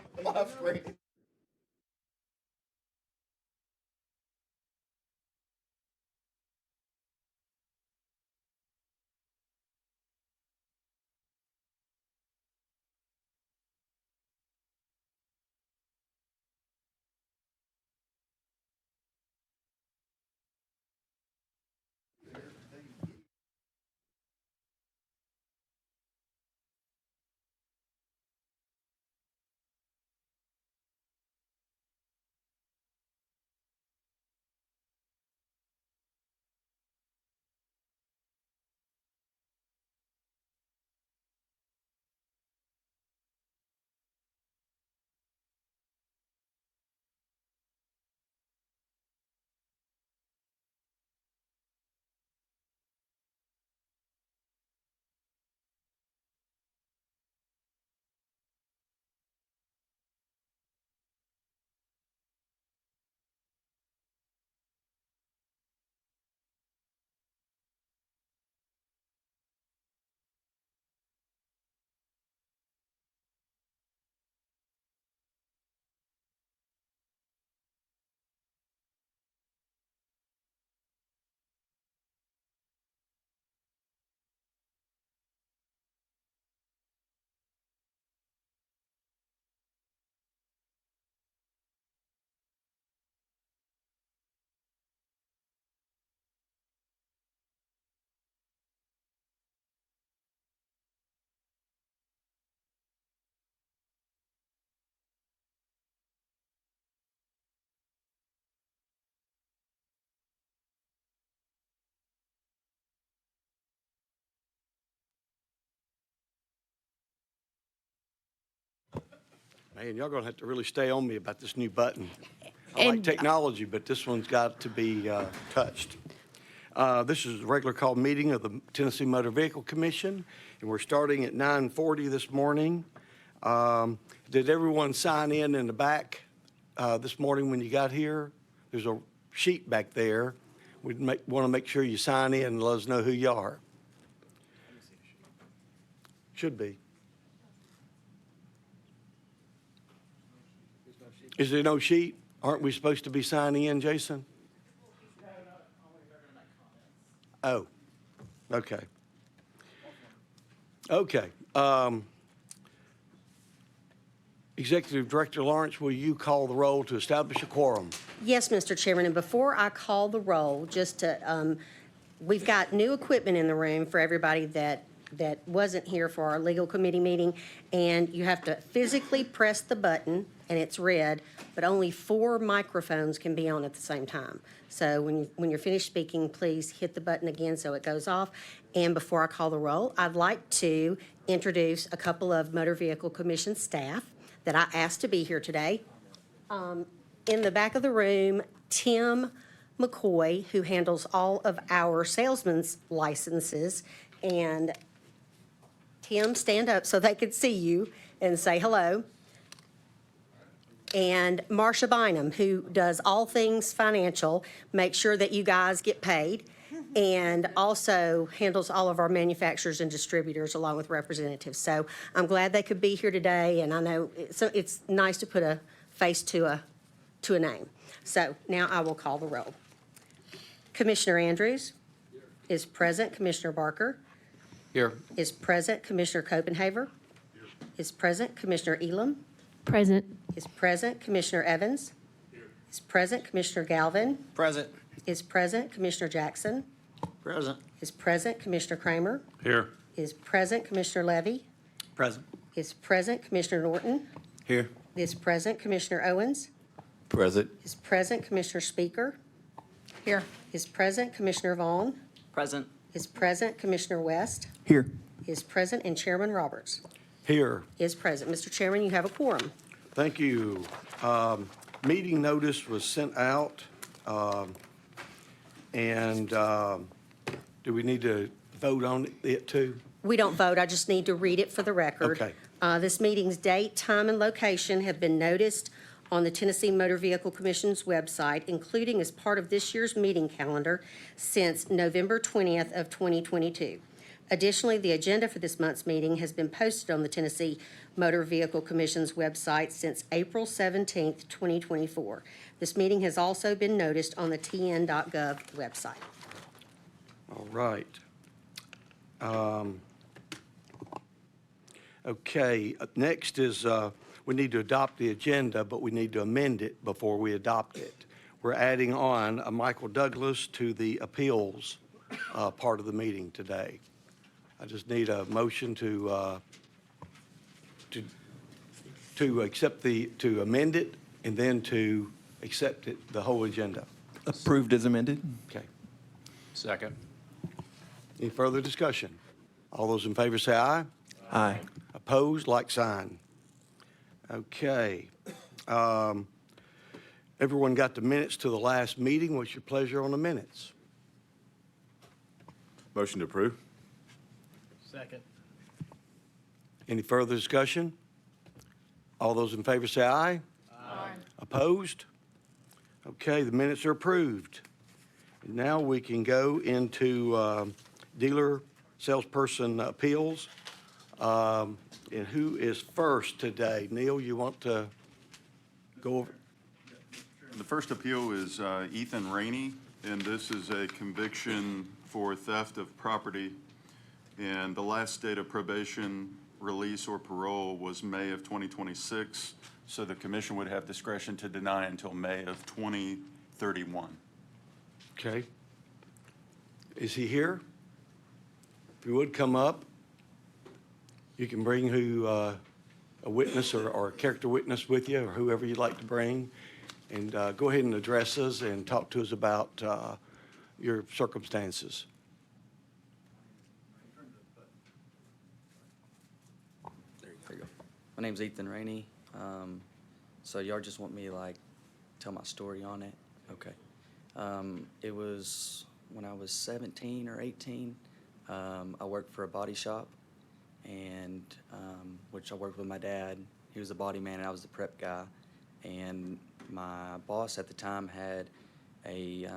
Man, y'all gonna have to really stay on me about this new button. I like And- technology, but this one's got to be touched. This is a regular call meeting of the Tennessee Motor Vehicle Commission, and we're starting at 9:40 this morning. Did everyone sign in the back this morning when you got here? There's a sheet back there. We'd want to make sure you sign in and let us know who you are. Should be. Is there no sheet? Aren't we supposed to be signing in, Jason? Oh, okay. Okay. Executive Director Lawrence, will you call the roll to establish a quorum? Yes, Mr. Chairman, and before I call the roll, just to, we've got new equipment in the room for everybody that wasn't here for our legal committee meeting, and you have to physically press the button, and it's red, but only 4 microphones can be on at the same time. So when you're finished speaking, please hit the button again so it goes off. And before I call the roll, I'd like to introduce a couple of Motor Vehicle Commission staff that I asked to be here today. In the back of the room, Tim McCoy, who handles all of our salesman's licenses. And Tim, stand up so they could see you and say hello. And Marcia Bynum, who does all things financial, make sure that you guys get paid, and also handles all of our manufacturers and distributors along with representatives. So I'm glad they could be here today, and I know it's nice to put a face to a name. So now I will call the roll. Commissioner Andrews is present. Commissioner Barker Here. is present. Commissioner Copenhaver is present. Commissioner Elam Present. is present. Commissioner Evans is present. Commissioner Galvin Present. is present. Commissioner Jackson Present. is present. Commissioner Kramer Here. is present. Commissioner Levy Present. is present. Commissioner Norton Here. is present. Commissioner Owens Present. is present. Commissioner Speaker Here. is present. Commissioner Vaughn Present. is present. Commissioner West Here. is present. And Chairman Roberts Here. is present. Mr. Chairman, you have a quorum. Thank you. Meeting notice was sent out, and do we need to vote on it too? We don't vote, I just need to read it for the record. Okay. This meeting's date, time, and location have been noticed on the Tennessee Motor Vehicle Commission's website, including as part of this year's meeting calendar since November 20th of 2022. Additionally, the agenda for this month's meeting has been posted on the Tennessee Motor Vehicle Commission's website since April 17th, 2024. This meeting has also been noticed on the tn.gov website. All right. Okay, next is, we need to adopt the agenda, but we need to amend it before we adopt it. We're adding on a Michael Douglas to the appeals part of the meeting today. I just need a motion to accept to amend it and then to accept it, the whole agenda. Approved as amended? Okay. Second. Any further discussion? All those in favor say aye. Aye. Opposed, like sign. Okay. Everyone got the minutes to the last meeting. What's your pleasure on the minutes? Motion to approve? Second. Any further discussion? All those in favor say aye. Aye. Opposed? Okay, the minutes are approved. And now we can go into dealer salesperson appeals. And who is first today? Neil, you want to go over? The first appeal is Ethan Rainey, and this is a conviction for theft of property. And the last date of probation, release, or parole was May of 2026, so the commission would have discretion to deny until May of 2031. Okay. Is he here? If you would come up, you can bring a witness or a character witness with you, or whoever you'd like to bring, and go ahead and address us and talk to us about your circumstances. There you go. My name's Ethan Rainey. So y'all just want me to like tell my story on it? Okay. It was when I was 17 or 18, I worked for a body shop, and which I worked with my dad. He was the body man, and I was the prep guy. And my boss at the time had a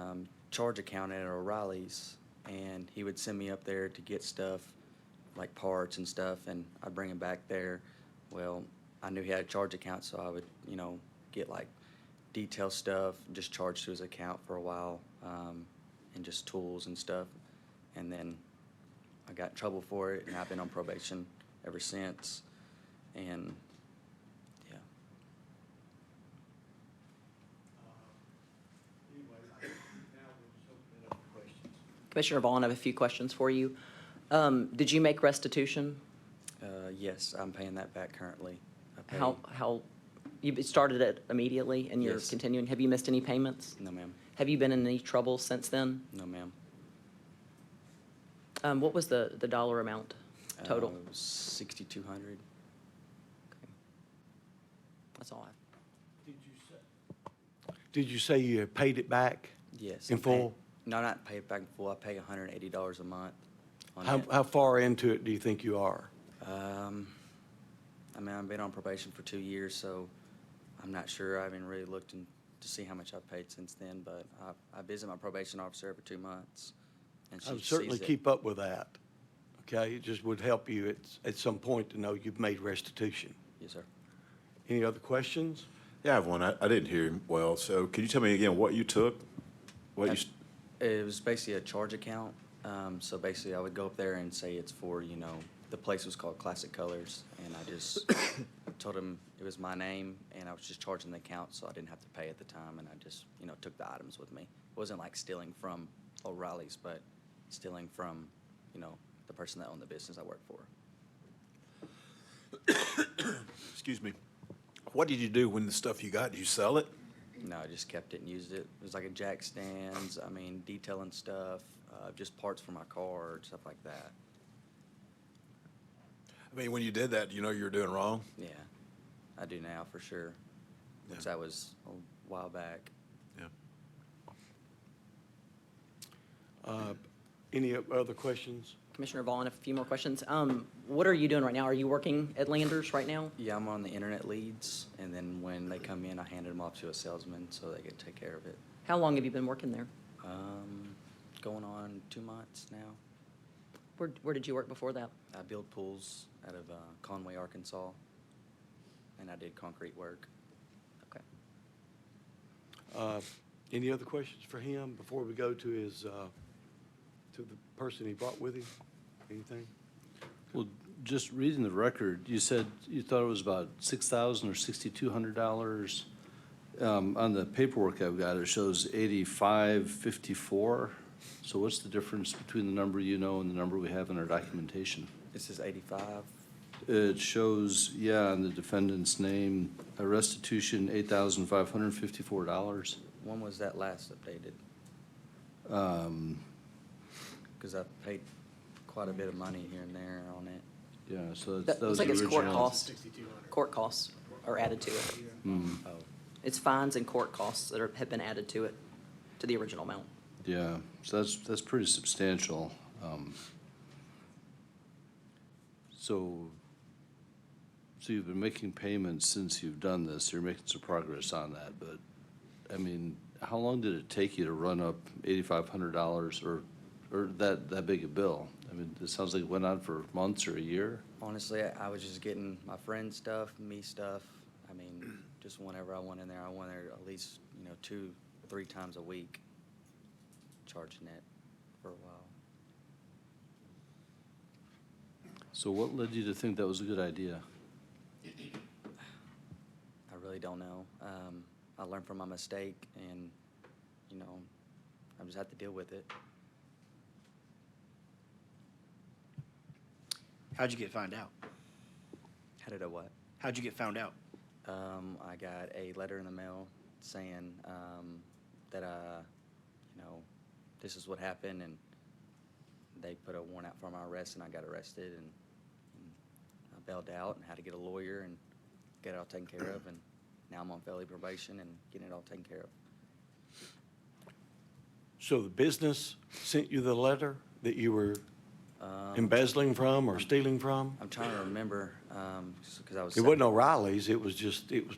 charge account at O'Reilly's, and he would send me up there to get stuff, like parts and stuff, and I'd bring him back there. Well, I knew he had a charge account, so I would, get like detail stuff, just charge to his account for a while, and just tools and stuff. And then I got in trouble for it, and I've been on probation ever since. And, yeah. Commissioner Vaughn, I have a few questions for you. Did you make restitution? Yes, I'm paying that back currently. I pay- How, you started it immediately and you're Yes. continuing? Have you missed any payments? No, ma'am. Have you been in any trouble since then? No, ma'am. What was the dollar amount total? 6,200. That's all I have. Did you say you had paid it back? Yes. In I'm paying- full? No, not paid back in full. I pay $180 a month on How, it. how far into it do you think you are? I've been on probation for 2 years, so I'm not sure. I haven't really looked to see how much I've paid since then, but I visit my probation officer every 2 months, and she I would sees certainly it. keep up with that, okay? It just would help you at some point to know you've made restitution. Yes, sir. Any other questions? Yeah, I have one. I didn't hear him well, so could you tell me again what you took? What you, s- It was basically a charge account. So basically, I would go up there and say it's for, the place was called Classic Colors, and I just told him it was my name, and I was just charging the account, so I didn't have to pay at the time, and I just, took the items with me. It wasn't like stealing from O'Reilly's, but stealing from, the person that owned the business I worked for. excuse me, what did you do when the stuff you got, did you sell it? No, I just kept it and used it. It was like a jack stands, detailing stuff, just parts for my car, stuff like that. I mean, when you did that, you know you were doing wrong? Yeah, I do now for sure, which Yeah. that was a while back. Yeah. Any other questions? Commissioner Vaughn, a few more questions. What are you doing right now? Are you working at Landers right now? Yeah, I'm on the internet leads, and then when they come in, I hand them off to a salesman so they can take care of it. How long have you been working there? Going on 2 months now. Where did you work before that? I build pools out of Conway, Arkansas, and I did concrete work. Okay. Any other questions for him before we go to his, to the person he brought with him? Anything? Well, just reading the record, you said you thought it was about $6,000 or $6,200. On the paperwork I've got, it shows 8554. So what's the difference between the number you know and the number we have in our documentation? This is 85. It shows, on the defendant's name, a restitution, $8,554. When was that last updated? Um, Because I paid quite a bit of money here and there on it. Yeah, so That that looks was like the it's court original. costs. Court costs are added to it. Oh, It's fines and court costs that have been added to it, to the original amount. Yeah, so that's pretty substantial. So you've been making payments since you've done this, you're making some progress on that, but, how long did it take you to run up $8,500 or that big a bill? It sounds like it went on for months or a year. Honestly, I was just getting my friend's stuff, me stuff. Just whenever I went in there, at least, 2, 3 times a week, charging it for a while. So what led you to think that was a good idea? I really don't know. I learned from my mistake, and, I just have to deal with it. How'd you get found out? How did I what? How'd you get found out? I got a letter in the mail saying that, this is what happened, and they put a warrant out for my arrest, and I got arrested, and I bailed out and had to get a lawyer and get it all taken care of, and now I'm on felony probation and getting it all taken care of. So the business sent you the letter that you were embezzling from or stealing from? I'm trying to remember, because I was. It wasn't O'Reilly's, it was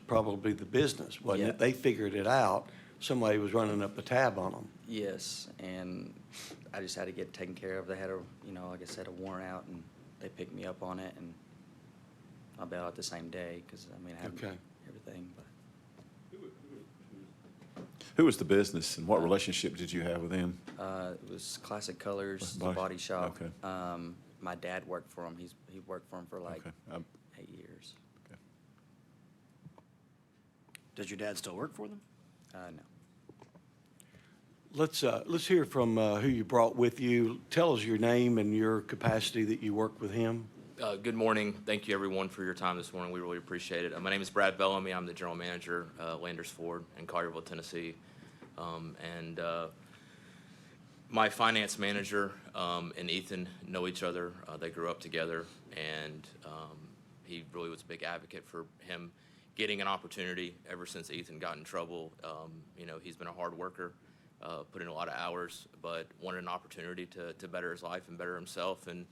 probably the business, wasn't Yeah. it? They figured it out. Somebody was running up the tab on them. Yes, and I just had to get it taken care of. They had like I said, a warrant out, and they picked me up on it, and I bailed out the same day, because, I had Okay. everything, but. Who was the business and what relationship did you have with him? It was Classic Colors, the Body- body shop. okay. My dad worked for him. He worked for him for like Okay. 8 years. Does your dad still work for them? No. Let's hear from who you brought with you. Tell us your name and your capacity that you work with him. Good morning. Thank you, everyone, for your time this morning. We really appreciate it. My name is Brad Bellamy. I'm the general manager, Landers Ford in Collierville, Tennessee. My finance manager and Ethan know each other. They grew up together, and he really was a big advocate for him getting an opportunity ever since Ethan got in trouble. He's been a hard worker, put in a lot of hours, but wanted an opportunity to better his life and better himself. And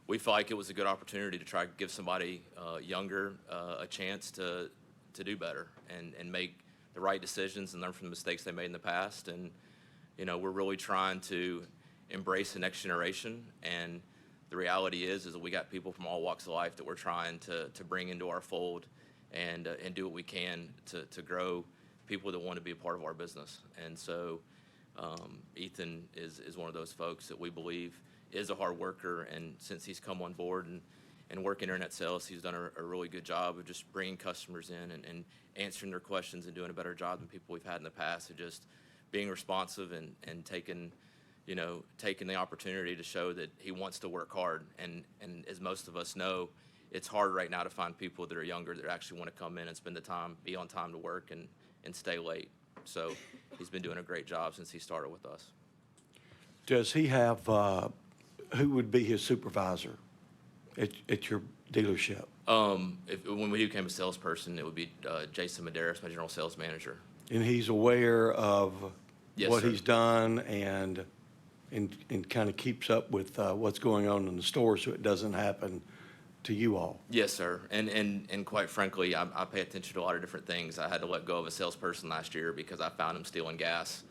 we felt like it was a good opportunity to try to give somebody younger a chance to do better and make the right decisions and learn from the mistakes they made in the past. And, we're really trying to embrace the next generation. And the reality is that we got people from all walks of life that we're trying to bring into our fold and do what we can to grow people that want to be a part of our business. And so Ethan is one of those folks that we believe is a hard worker, and since he's come on board and work internet sales, he's done a really good job of just bringing customers in and answering their questions and doing a better job than people we've had in the past of just being responsive and taking the opportunity to show that he wants to work hard. And as most of us know, it's hard right now to find people that are younger that actually want to come in and spend the time, be on time to work and stay late. So he's been doing a great job since he started with us. Does he have, who would be his supervisor at your dealership? When we became a salesperson, it would be Jason Medeiros, my general sales manager. And he's aware of Yes, what sir. he's done and kind of keeps up with what's going on in the store so it doesn't happen to you all? Yes, sir. And quite frankly, I pay attention to a lot of different things. I had to let go of a salesperson last year because I found him stealing gas.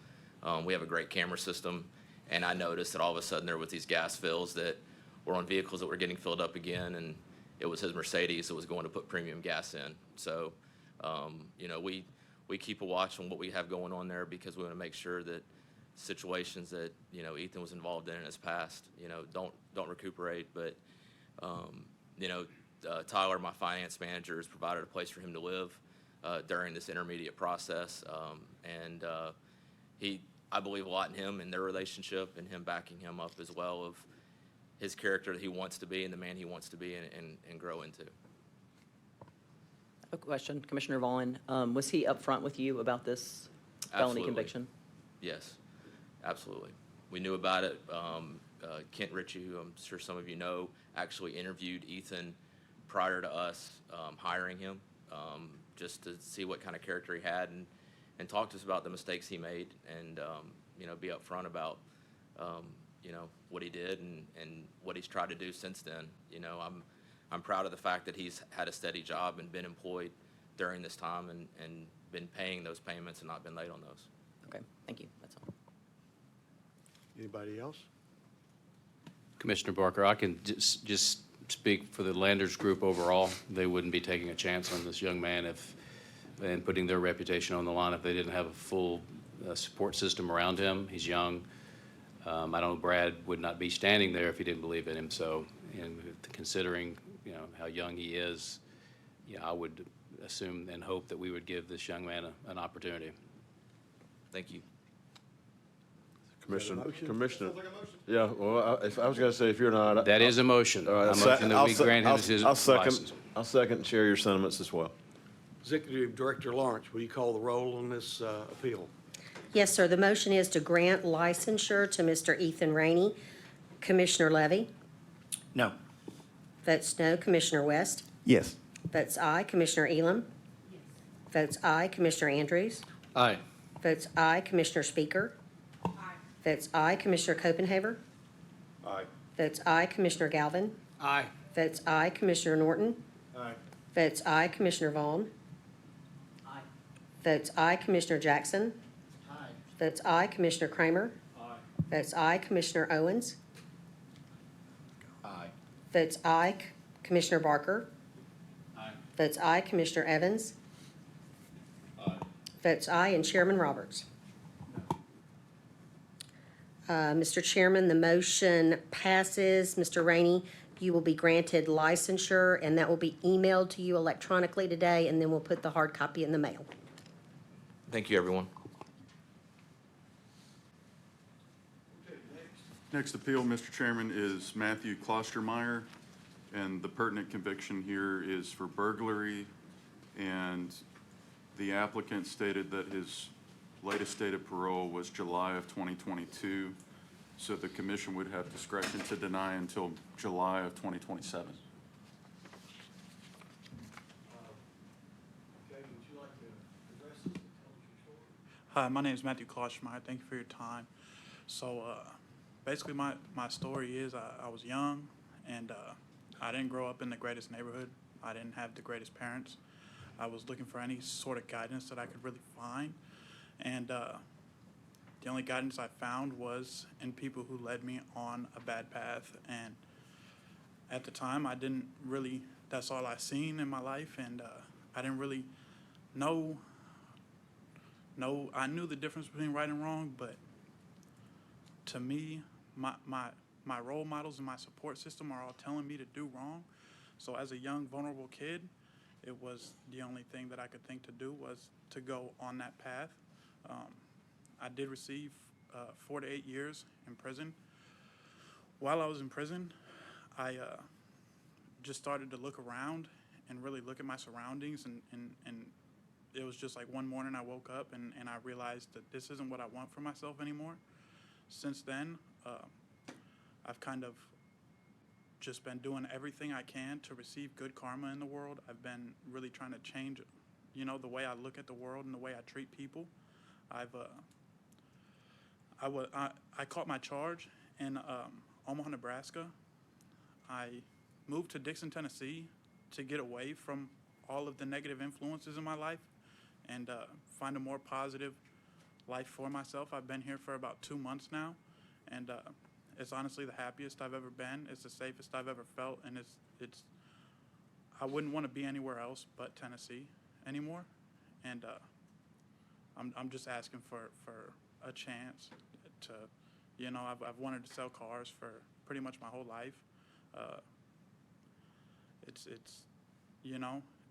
We have a great camera system, and I noticed that all of a sudden there was these gas fills that were on vehicles that were getting filled up again, and it was his Mercedes that was going to put premium gas in. So, we keep a watch on what we have going on there because we want to make sure that situations that, Ethan was involved in his past, don't recuperate. But, Tyler, my finance manager, has provided a place for him to live during this intermediate process. I believe a lot in him and their relationship and him backing him up as well of his character that he wants to be and the man he wants to be and grow into. A question, Commissioner Vaughn. Was he upfront with you about this felony Absolutely. conviction? Yes, absolutely. We knew about it. Kent Ritchie, who I'm sure some of you know, actually interviewed Ethan prior to us hiring him, just to see what kind of character he had and talk to us about the mistakes he made and, be upfront about, what he did and what he's tried to do since then. I'm proud of the fact that he's had a steady job and been employed during this time and been paying those payments and not been late on those. Okay, thank you. That's all. Anybody else? Commissioner Barker, I can just speak for the Landers Group overall. They wouldn't be taking a chance on this young man and putting their reputation on the line if they didn't have a full support system around him. He's young. I know Brad would not be standing there if he didn't believe in him. So, and considering how young he is, I would assume and hope that we would give this young man an opportunity. Thank you. Commissioner. Yeah, well, I was gonna say, if you're not. That is a motion. All right, A motion that we grant him his license. I'll second and share your sentiments as well. Executive Director Lawrence, will you call the roll on this appeal? Yes, sir. The motion is to grant licensure to Mr. Ethan Rainey. Commissioner Levy? No. Votes no. Commissioner West? Yes. Votes aye. Commissioner Elam? Votes aye. Commissioner Andrews? Aye. Votes aye. Commissioner Speaker? Votes aye, Commissioner Copenhaver. Aye. Votes aye, Commissioner Galvin. Aye. Votes aye, Commissioner Norton. Aye. Votes aye, Commissioner Vaughn. Votes aye, Commissioner Jackson. Votes aye, Commissioner Kramer. Votes aye, Commissioner Owens. Aye. Votes aye, Commissioner Barker. Votes aye, Commissioner Evans. Votes aye, and Chairman Roberts. Mr. Chairman, the motion passes. Mr. Rainey, you will be granted licensure, and that will be emailed to you electronically today, and then we'll put the hard copy in the mail. Thank you, everyone. Next appeal, Mr. Chairman, is Matthew Klostermeyer, and the pertinent conviction here is for burglary, and the applicant stated that his latest date of parole was July of 2022, so the commission would have discretion to deny until July of 2027. Hi, my name is Matthew Klostermeyer. Thank you for your time. So basically my story is I was young, and I didn't grow up in the greatest neighborhood. I didn't have the greatest parents. I was looking for any sort of guidance that I could really find. And the only guidance I found was in people who led me on a bad path. And at the time, I didn't really, that's all I seen in my life. And I didn't really know, I knew the difference between right and wrong, but to me, my role models and my support system are all telling me to do wrong. So as a young, vulnerable kid, it was the only thing that I could think to do was to go on that path. I did receive 4 to 8 years in prison. While I was in prison, I just started to look around and really look at my surroundings, and it was just like one morning I woke up and I realized that this isn't what I want for myself anymore. Since then, I've kind of just been doing everything I can to receive good karma in the world. I've been really trying to change, the way I look at the world and the way I treat people. I caught my charge in Omaha, Nebraska. I moved to Dixon, Tennessee to get away from all of the negative influences in my life and find a more positive life for myself. I've been here for about 2 months now, and it's honestly the happiest I've ever been. It's the safest I've ever felt, and it's I wouldn't want to be anywhere else but Tennessee anymore. And I'm just asking for a chance to, I've wanted to sell cars for pretty much my whole life.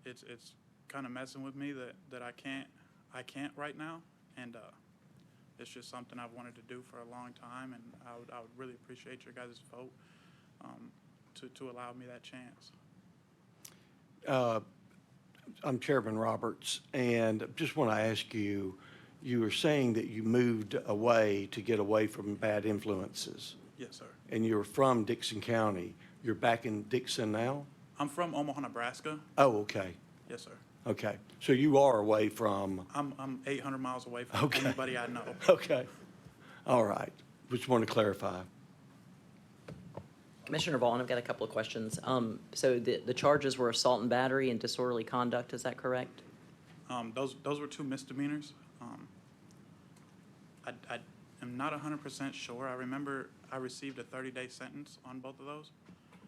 It's kind of messing with me that I can't right now, and it's just something I've wanted to do for a long time, and I would really appreciate your guys' vote to allow me that chance. I'm Chairman Roberts, and just want to ask you, you were saying that you moved away to get away from bad influences, Yes, sir. and you're from Dixon County. You're back in Dixon now? I'm from Omaha, Nebraska. Oh, okay, Yes, sir. okay. So you are away from, I'm 800 miles away from Okay. anybody I know. okay, all right. Just want to clarify. Commissioner Vaughn, I've got a couple of questions. So the charges were assault and battery and disorderly conduct, is that correct? Those were 2 misdemeanors. I am not 100% sure. I remember I received a 30-day sentence on both of those.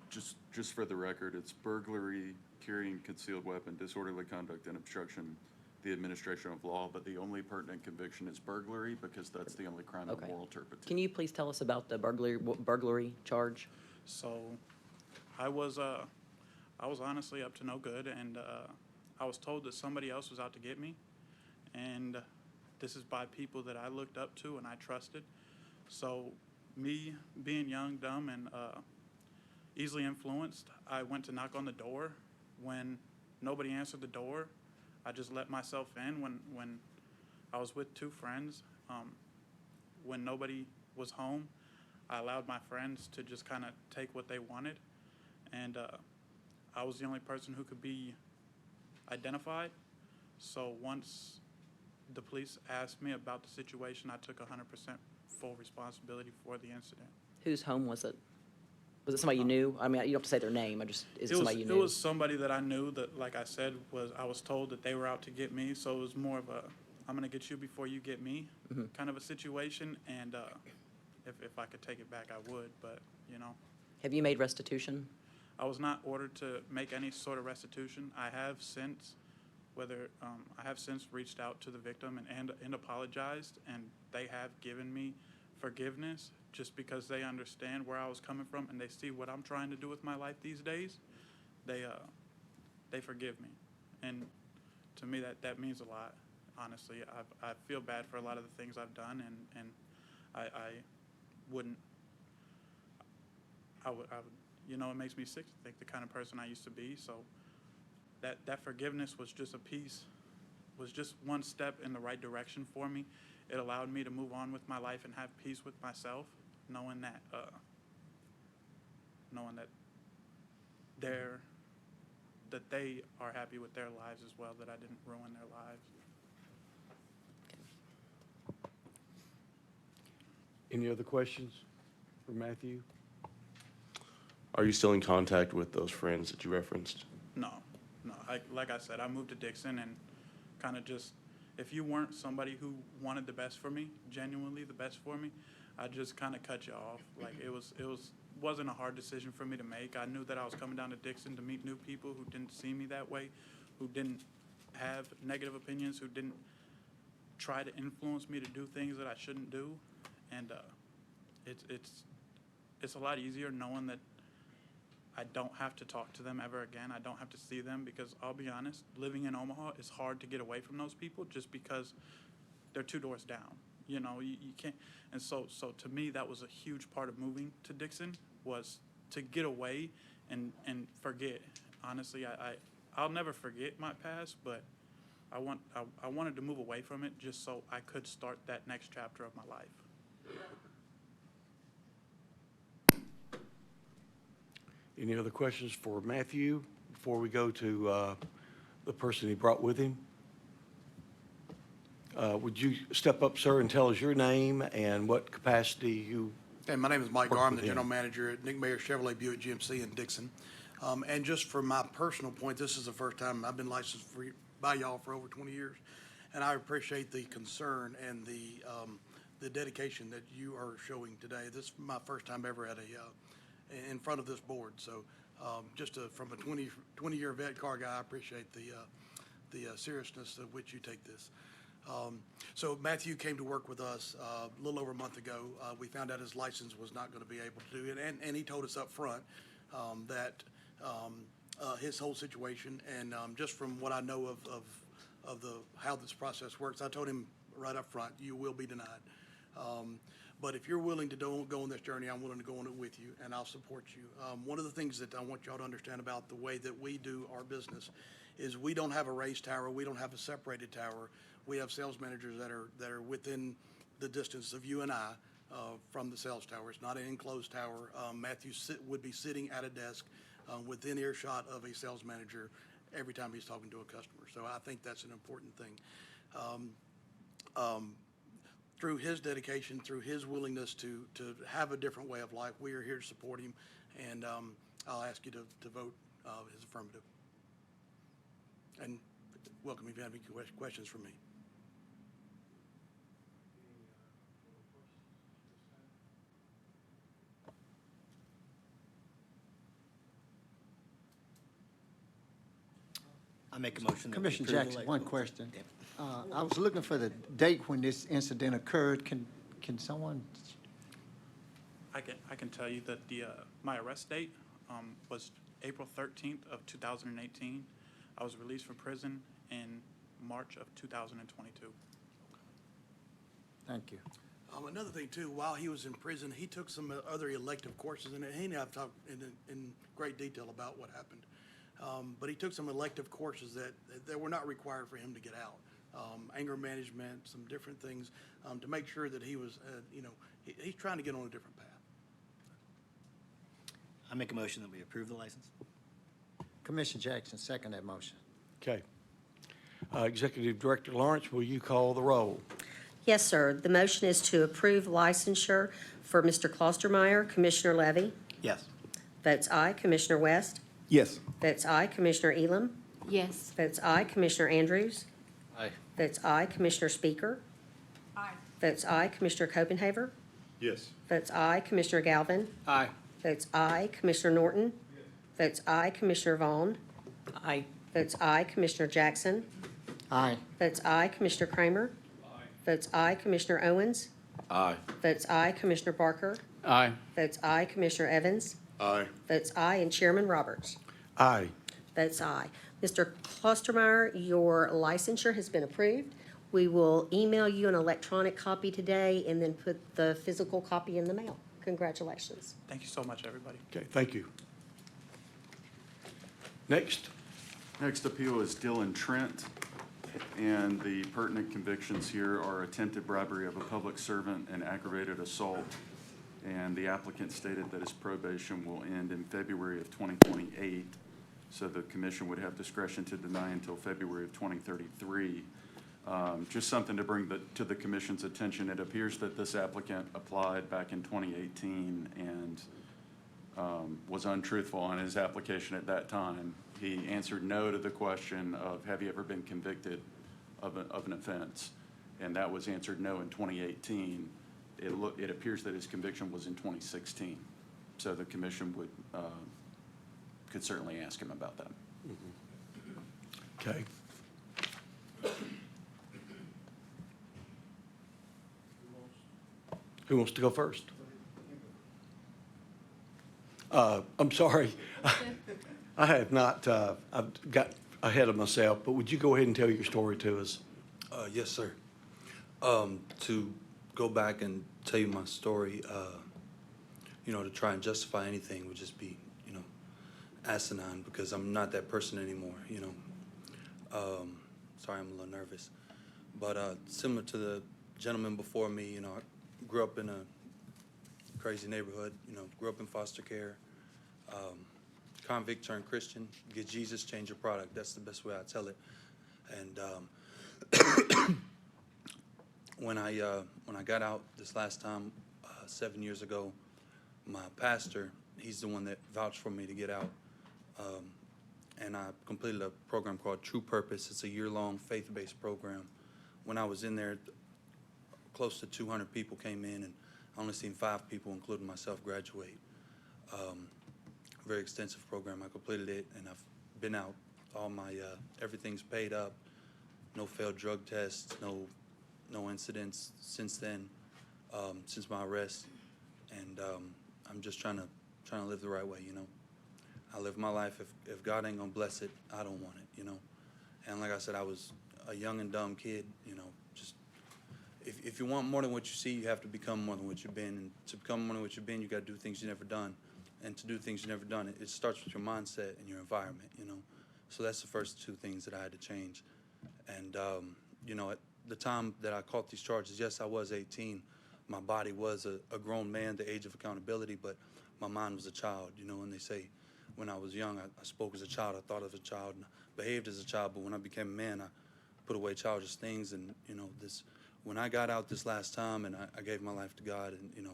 Just for the record, it's burglary, carrying concealed weapon, disorderly conduct, and obstruction the administration of law, but the only pertinent conviction is burglary because that's the only crime of Okay. moral turpitude. Can you please tell us about the burglary charge? So I was honestly up to no good, and I was told that somebody else was out to get me, and this is by people that I looked up to and I trusted. So me being young, dumb, and easily influenced, I went to knock on the door. When nobody answered the door, I just let myself in when I was with 2 friends. When nobody was home, I allowed my friends to just kind of take what they wanted, and I was the only person who could be identified. So once the police asked me about the situation, I took 100% full responsibility for the incident. Whose home was it? Was it somebody you knew? I mean, you don't have to say their name, is it somebody you knew? It was somebody that I knew that, like I said, I was told that they were out to get me, so it was more of a, I'm gonna get you before you get me, kind of a situation, and, if I could take it back, I would, but, you know. Have you made restitution? I was not ordered to make any sort of restitution. I have since, I have since reached out to the victim and apologized, and they have given me forgiveness just because they understand where I was coming from and they see what I'm trying to do with my life these days. They forgive me, and to me that means a lot. Honestly, I feel bad for a lot of the things I've done, and I would, you know, it makes me sick to think the kind of person I used to be. So that forgiveness was just was just one step in the right direction for me. It allowed me to move on with my life and have peace with myself, knowing that they are happy with their lives as well, that I didn't ruin their lives. Any other questions for Matthew? Are you still in contact with those friends that you referenced? No. Like I said, I moved to Dixon, and kind of just, if you weren't somebody who wanted the best for me, genuinely the best for me, I just kind of cut you off. Like wasn't a hard decision for me to make. I knew that I was coming down to Dixon to meet new people who didn't see me that way, who didn't have negative opinions, who didn't try to influence me to do things that I shouldn't do, and it's a lot easier knowing that I don't have to talk to them ever again. I don't have to see them, because I'll be honest, living in Omaha is hard to get away from those people just because they're 2 doors down. You know, you can't. And so to me, that was a huge part of moving to Dixon, was to get away and forget. Honestly, I'll never forget my past, but I wanted to move away from it just so I could start that next chapter of my life. Any other questions for Matthew before we go to the person he brought with him? Would you step up, sir, and tell us your name and what capacity you... Hey, my name is Mike work Garr. I'm with the him? general manager at Nick Mayer Chevrolet Buick GMC in Dixon. And just from my personal point, this is the first time I've been licensed by y'all for over 20 years. And I appreciate the concern and the dedication that you are showing today. This is my first time ever at in front of this board. So from a 20-year vet car guy, I appreciate the seriousness of which you take this. So Matthew came to work with us a little over a month ago. We found out his license was not going to be able to do it, and he told us up front that his whole situation, and just from what I know of how this process works, I told him right up front, you will be denied. But if you're willing to go on this journey, I'm willing to go on it with you, and I'll support you. One of the things that I want y'all to understand about the way that we do our business is we don't have a raised tower. We don't have a separated tower. We have sales managers that are within the distance of you and I from the sales tower. It's not an enclosed tower. Matthew would be sitting at a desk within earshot of a sales manager every time he's talking to a customer. So I think that's an important thing. Through his dedication, through his willingness to have a different way of life, we are here to support him, and I'll ask you to vote his affirmative. And welcome if you have any questions for me. I make a motion that we Commissioner approve the Jackson, one license. question. I was looking for the date when this incident occurred. Can someone? I can tell you that my arrest date was April 13th of 2018. I was released from prison in March of 2022. Thank you. Another thing too, while he was in prison, he took some other elective courses, and he and I have talked in great detail about what happened. But he took some elective courses that were not required for him to get out. Anger management, some different things, to make sure that he was, he's trying to get on a different path. I make a motion that we approve the license. Commissioner Jackson, second that motion. Okay. Executive Director Lawrence, will you call the roll? Yes, sir. The motion is to approve licensure for Mr. Klostermeyer. Commissioner Levy? Yes. Votes aye. Commissioner West? Yes. Votes aye. Commissioner Elam? Yes. Votes aye. Commissioner Andrews? Aye. Votes aye. Commissioner Speaker? Aye. Votes aye. Commissioner Copenhaver? Yes. Votes aye. Commissioner Galvin? Aye. Votes aye. Commissioner Norton? Votes aye. Commissioner Vaughn? Aye. Votes aye. Commissioner Jackson? Aye. Votes aye. Commissioner Kramer? Votes aye. Commissioner Owens? Aye. Votes aye. Commissioner Barker? Aye. Votes aye. Commissioner Evans? Aye. Votes aye. And Chairman Roberts? Aye. Votes aye. Mr. Klostermeyer, your licensure has been approved. We will email you an electronic copy today and then put the physical copy in the mail. Congratulations. Thank you so much, everybody. Okay, thank you. Next. Next appeal is Dylan Trent, and the pertinent convictions here are attempted bribery of a public servant and aggravated assault. And the applicant stated that his probation will end in February of 2028, so the commission would have discretion to deny until February of 2033. Just something to bring to the commission's attention. It appears that this applicant applied back in 2018 and was untruthful on his application at that time. He answered no to the question of, have you ever been convicted of an offense? And that was answered no in 2018. It appears that his conviction was in 2016. So the commission could certainly ask him about that. Okay. Who wants to go first? I'm sorry. I have not, I've got ahead of myself, but would you go ahead and tell your story to us? Yes, sir. To go back and tell you my story, to try and justify anything would just be, asinine, because I'm not that person anymore, Sorry, I'm a little nervous. But similar to the gentleman before me, I grew up in a crazy neighborhood, grew up in foster care. Convict turned Christian. Get Jesus, change your product. That's the best way I tell it. And when I got out this last time, 7 years ago, my pastor, he's the one that vouched for me to get out. And I completed a program called True Purpose. It's a year-long faith-based program. When I was in there, close to 200 people came in, and I only seen 5 people, including myself, graduate. Very extensive program. I completed it, and I've been out. All my everything's paid up. No failed drug tests. No incidents since then, since my arrest. And I'm just trying to live the right way, I live my life. If God ain't gonna bless it, I don't want it, And like I said, I was a young and dumb kid, just if you want more than what you see, you have to become more than what you've been. And to become more than what you've been, you gotta do things you've never done. And to do things you've never done, it starts with your mindset and your environment, So that's the first 2 things that I had to change. And, at the time that I caught these charges, yes, I was 18. My body was a grown man, the age of accountability, but my mind was a child, and they say, when I was young, I spoke as a child, I thought as a child, and I behaved as a child, but when I became a man, I put away childish things, and, when I got out this last time and I gave my life to God, and,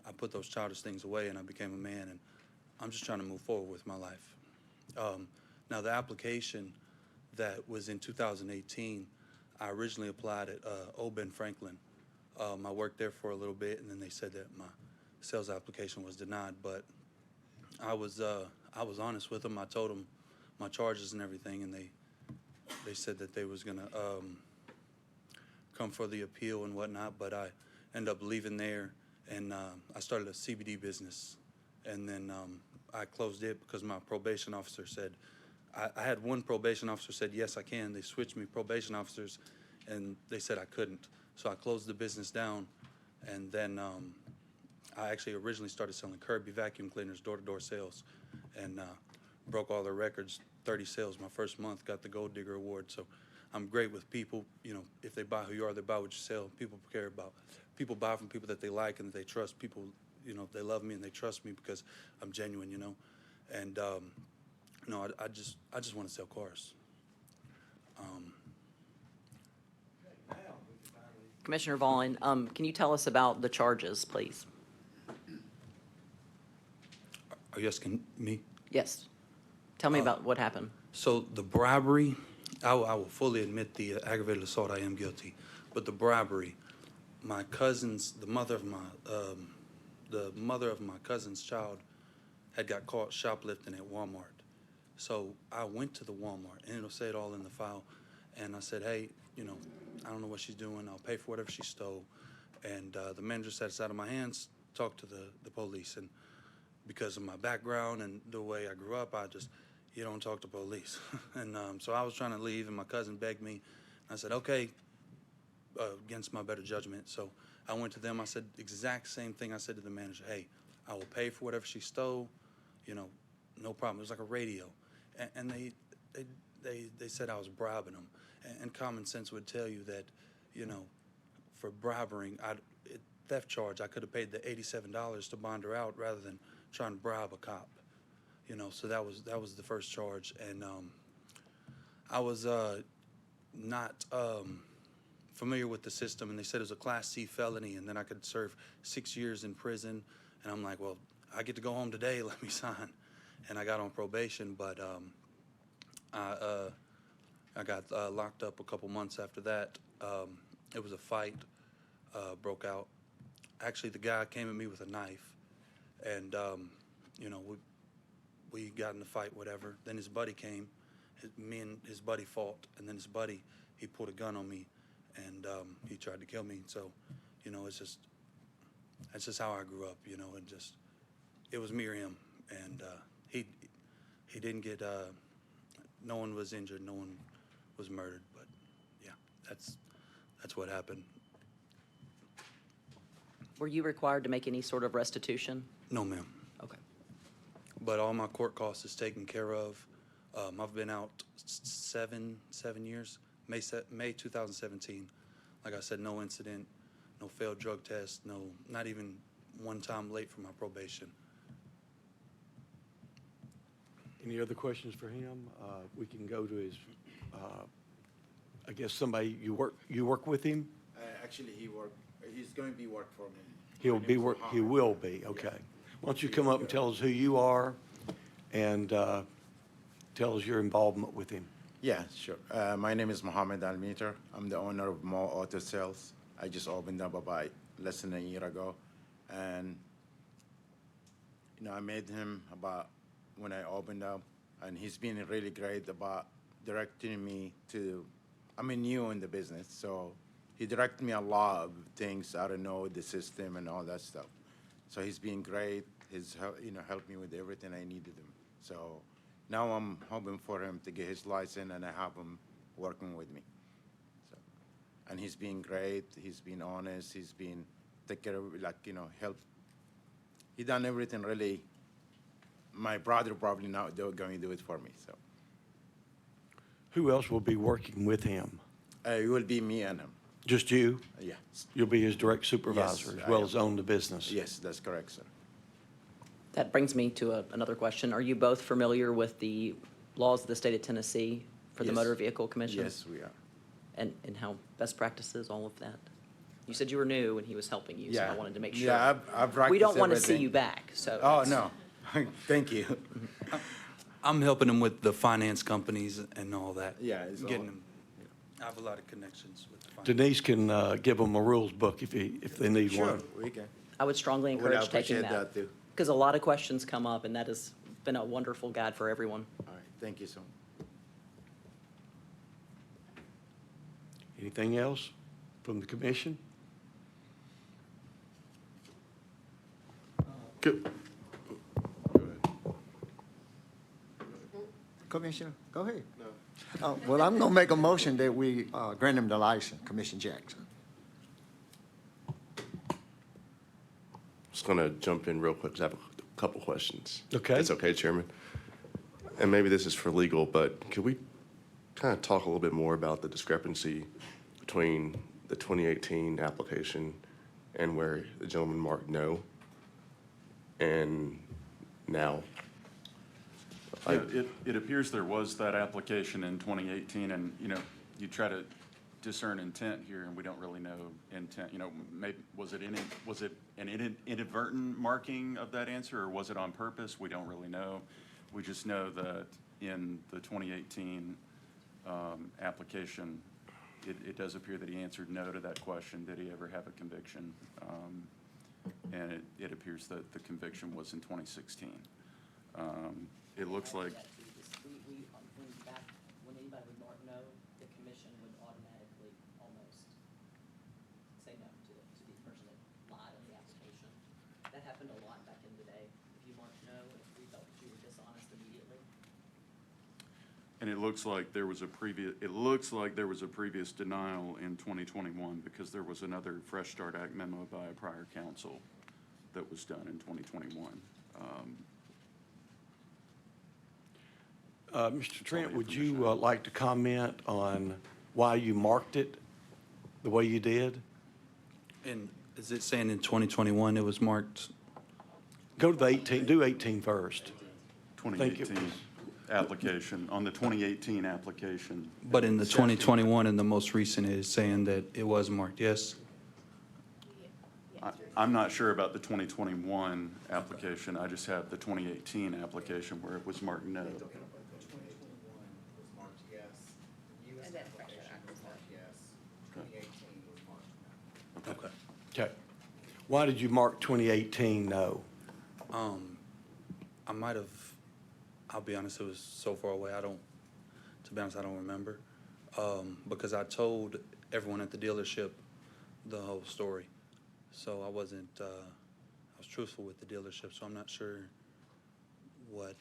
I put those childish things away and I became a man, and I'm just trying to move forward with my life. Now, the application that was in 2018, I originally applied at Oben Franklin. I worked there for a little bit, and then they said that my sales application was denied, but I was honest with them. I told them my charges and everything, and they said that they was gonna come for the appeal and whatnot, but I ended up leaving there, and I started a CBD business, and then I closed it because my probation officer said, I had one probation officer said, yes, I can. They switched me probation officers, and they said I couldn't. So I closed the business down, and then I actually originally started selling Kirby vacuum cleaners, door-to-door sales, and broke all their records, 30 sales my first month, got the Gold Digger Award. So I'm great with people. If they buy who you are, they buy what you sell. People care about. People buy from people that they like and that they trust. People, they love me and they trust me because I'm genuine, And I just want to sell cars. Commissioner Vaughn, can you tell us about the charges, please? Are you asking me? Yes. Tell me about what happened. So the bribery, I will fully admit the aggravated assault, I am guilty. But the bribery, my cousin's, the mother of my cousin's child had got caught shoplifting at Walmart. So I went to the Walmart, and it'll say it all in the file. And I said, hey, I don't know what she's doing. I'll pay for whatever she stole. And the manager said it's out of my hands. Talked to the police. And because of my background and the way I grew up, you don't talk to police. And so I was trying to leave, and my cousin begged me. I said, okay, against my better judgment. So I went to them. I said exact same thing I said to the manager. Hey, I will pay for whatever she stole. No problem. It was like a radio. And they said I was bribing them. And common sense would tell you that, for bribing, theft charge, I could have paid the $87 to bond her out rather than trying to bribe a cop. So that was the first charge. And I was not familiar with the system, and they said it was a Class C felony, and then I could serve 6 years in prison. And I'm like, well, I get to go home today, let me sign. And I got on probation, but I got locked up a couple months after that. It was a fight, broke out. Actually, the guy came at me with a knife, and we got in a fight, whatever. Then his buddy came. Me and his buddy fought, and then his buddy, he pulled a gun on me, and he tried to kill me. So, that's just how I grew up, and just, it was me or him. And he didn't get, no one was injured, no one was murdered, but yeah, that's what happened. Were you required to make any sort of restitution? No, ma'am. Okay. But all my court costs is taken care of. I've been out 7 years, May 2017. Like I said, no incident, no failed drug test, not even one time late for my probation. Any other questions for him? We can go to his, I guess somebody, you work with him? Actually, he's going to be work for me. He will be, okay. Why don't you come up and tell us who you are and tell us your involvement with him? Yeah, sure. My name is Mohammed Almeter. I'm the owner of Mo Auto Sales. I just opened up about less than a year ago. And, I met him about when I opened up, and he's been really great about directing me to, I'm new in the business, so he directed me a lot of things. I don't know the system and all that stuff. So he's been great. He's helped me with everything I needed him. So now I'm hoping for him to get his license, and I have him working with me. So, and he's been great. He's been honest. He's been take care of, help. He done everything really. My brother probably not going to do it for me. So Who else will be working with him? it will be me and him. Just you? Yeah. You'll be his direct supervisor Yes, as well I as am. own the business? Yes, that's correct, sir. That brings me to another question. Are you both familiar with the laws of the state of Tennessee for the Yes. Motor Vehicle Commission? Yes, we are. And how best practices, all of that? You said you were new and he was helping you, so I Yeah. wanted to make sure. Yeah, I've practiced We don't want to see everything. you back, so. Oh, it's- no. Thank you. I'm helping him with the finance companies and all that. Yeah, it's Getting all- him, I have a lot of connections with the finance. Denise can give them a rules book if they need Sure, one. we can. I would strongly Well, I encourage taking appreciate that. that, too. Because a lot of questions come up, and that has been a wonderful guide for everyone. All right, thank you so much. Anything else from the commission? Good. Commissioner, go ahead. Well, I'm going to make a motion that we grant him the license, Commissioner Jackson. Just gonna jump in real quick, 'cause I have a couple questions. Okay. That's okay, Chairman. And maybe this is for legal, but could we kind of talk a little bit more about the discrepancy between the 2018 application and where the gentleman marked no and now? Yeah, it appears there was that application in 2018, and, you try to discern intent here, and we don't really know intent, you know, maybe, was it an inadvertent marking of that answer, or was it on purpose? We don't really know. We just know that in the 2018 application, it does appear that he answered no to that question. Did he ever have a conviction? And it appears that the conviction was in 2016. It looks like, When anybody would mark no, the commission would automatically almost say no to the person that lied on the application. That happened a lot back in the day. If you marked no, if we felt that you were dishonest immediately. and it looks like there was a previous denial in 2021 because there was another Fresh Start Act memo by a prior council that was done in 2021. Mr. Trent, would you like to comment on why you marked it the way you did? And is it saying in 2021 it was marked? Go to the 18, do 18 first. Think it 2018 was- application, on the 2018 application. But in the 2021 and the most recent is saying that it was marked, yes? I'm not sure about the 2021 application. I just have the 2018 application where it was marked no. Okay. Okay. Why did you mark 2018 no? I might have, I'll be honest, it was so far away, to be honest, I don't remember. Because I told everyone at the dealership the whole story. So I was truthful with the dealership, so I'm not sure what,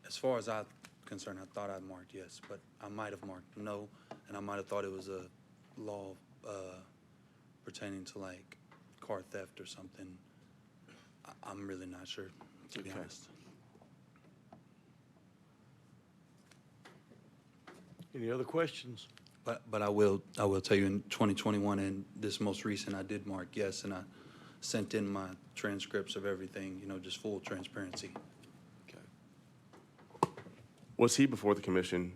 as far as I'm concerned, I thought I marked yes, but I might have marked no, and I might have thought it was a law pertaining to like car theft or something. I'm really not sure, to be Okay. honest. Any other questions? But I will tell you, in 2021 and this most recent, I did mark yes, and I sent in my transcripts of everything, just full transparency. Was he before the commission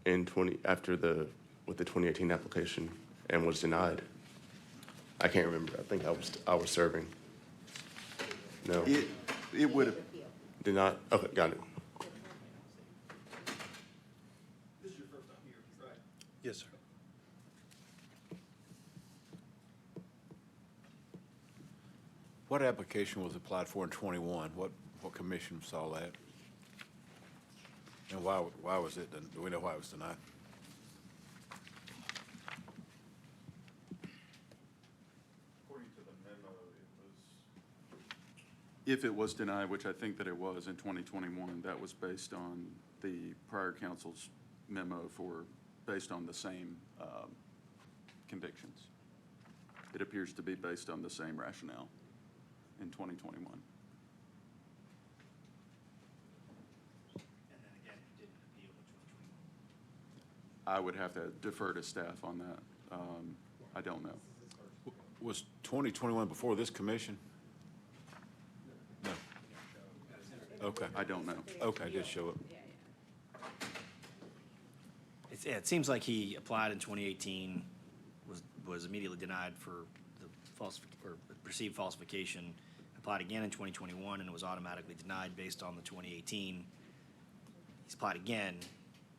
with the 2018 application and was denied? I can't remember. I think I was serving. No. It would have, Did not? Okay, got it. Yes, sir. What application was applied for in 21? What commission saw that? And why was it, do we know why it was denied? according to the memo, if it was denied, which I think that it was in 2021, that was based on the prior council's memo based on the same convictions. It appears to be based on the same rationale in 2021. I would have to defer to staff on that. I don't know. Was 2021 before this commission? No. Okay. I don't know. Okay, just show it. It seems like he applied in 2018, was immediately denied for the perceived falsification, applied again in 2021 and was automatically denied based on the 2018. He's applied again,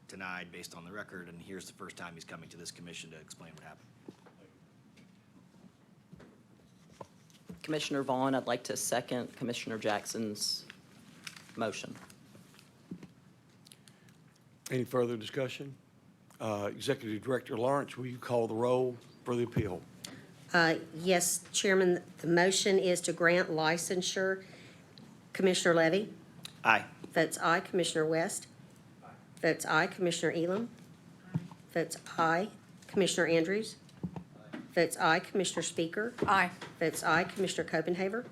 denied based on the record, and here's the first time he's coming to this commission to explain what happened. Commissioner Vaughn, I'd like to second Commissioner Jackson's motion. Any further discussion? Executive Director Lawrence, will you call the roll for the appeal? Yes, Chairman, the motion is to grant licensure. Commissioner Levy? Aye. Votes aye. Commissioner West? Votes aye. Commissioner Elam? Votes aye. Commissioner Andrews? Votes aye. Commissioner Speaker? Aye. Votes aye. Commissioner Copenhaver?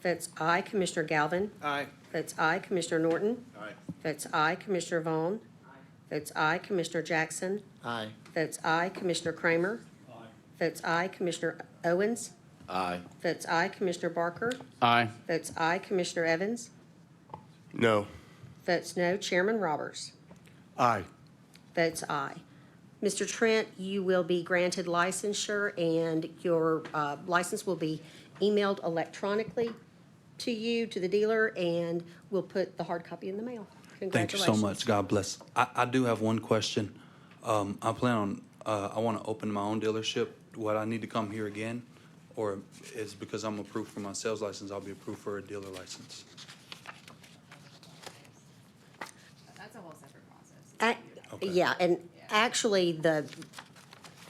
Votes aye. Commissioner Galvin? Aye. Votes aye. Commissioner Norton? Aye. Votes aye. Commissioner Vaughn? Votes aye. Commissioner Jackson? Aye. Votes aye. Commissioner Kramer? Votes aye. Commissioner Owens? Aye. Votes aye. Commissioner Barker? Aye. Votes aye. Commissioner Evans? No. Votes no. Chairman Roberts? Aye. votes aye. Mr. Trent, you will be granted licensure, and your license will be emailed electronically to you, to the dealer, and we'll put the hard copy in the mail. Thank you so much. God bless. I do have one question. I plan on, I want to open my own dealership. Would I need to come here again? Or is because I'm approved for my sales license, I'll be approved for a dealer license? That's a whole separate process. Yeah, and actually,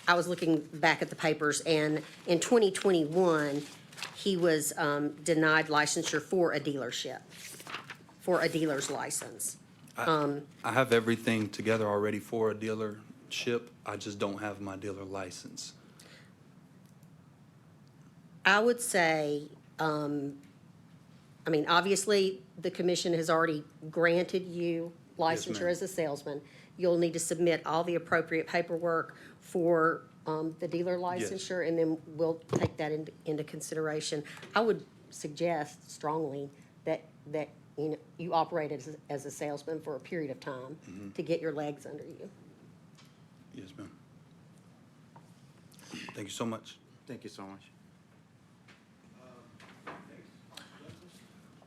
I was looking back at the papers, and in 2021, he was denied licensure for a dealership, for a dealer's license. I have everything together already for a dealership. I just don't have my dealer license. I would say, obviously, the commission has already granted you licensure ma'am. as a salesman. You'll need to submit all the appropriate paperwork for the dealer licensure, and then we'll take that into consideration. I would suggest strongly that you operate as a salesman for a period of time to get your legs under you. Yes, ma'am. Thank you so much. Thank you so much.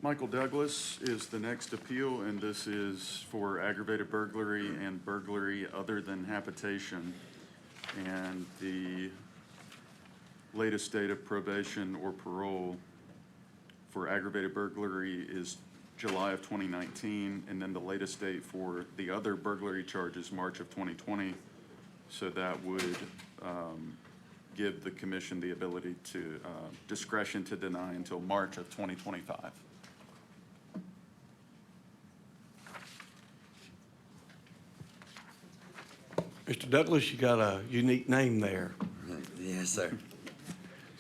Michael Douglas is the next appeal, and this is for aggravated burglary and burglary other than habitation. And the latest date of probation or parole for aggravated burglary is July of 2019, and then the latest date for the other burglary charge is March of 2020. So that would give the commission the ability to, discretion to deny until March of 2025. Mr. Douglas, you got a unique name there. Yes, sir.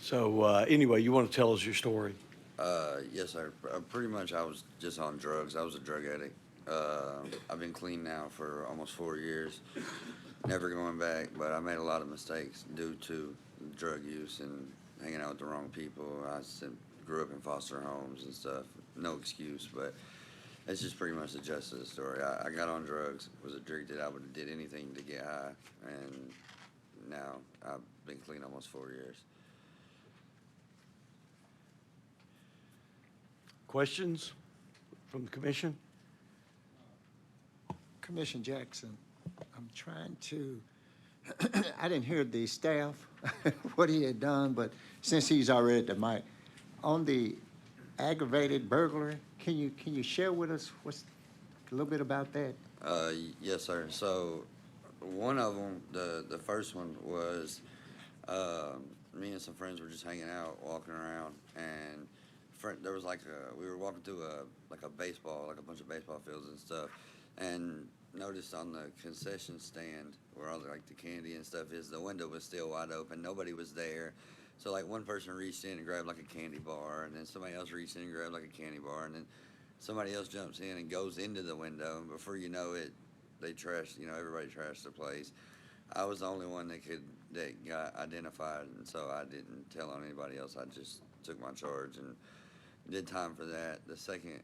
So anyway, you want to tell us your story? Yes, sir. Pretty much I was just on drugs. I was a drug addict. I've been clean now for almost 4 years, never going back, but I made a lot of mistakes due to drug use and hanging out with the wrong people. Grew up in foster homes and stuff. No excuse, but it's just pretty much the gist of the story. I got on drugs, was addicted. I would have did anything to get high, and now I've been clean almost 4 years. Questions from the commission? Commissioner Jackson, I'm trying to, I didn't hear the staff, what he had done, but since he's already at the mic, on the aggravated burglary, can you share with us a little bit about that? Yes, sir. So one of them, the first one was me and some friends were just hanging out, walking around, and there was we were walking through a baseball, like a bunch of baseball fields and stuff, and noticed on the concession stand where all the candy and stuff is, the window was still wide open. Nobody was there. So one person reached in and grabbed a candy bar, and then somebody else reached in and grabbed a candy bar, and then somebody else jumps in and goes into the window, and before you know it, they trashed, everybody trashed the place. I was the only one that got identified, and so I didn't tell on anybody else. I just took my charge and did time for that. The second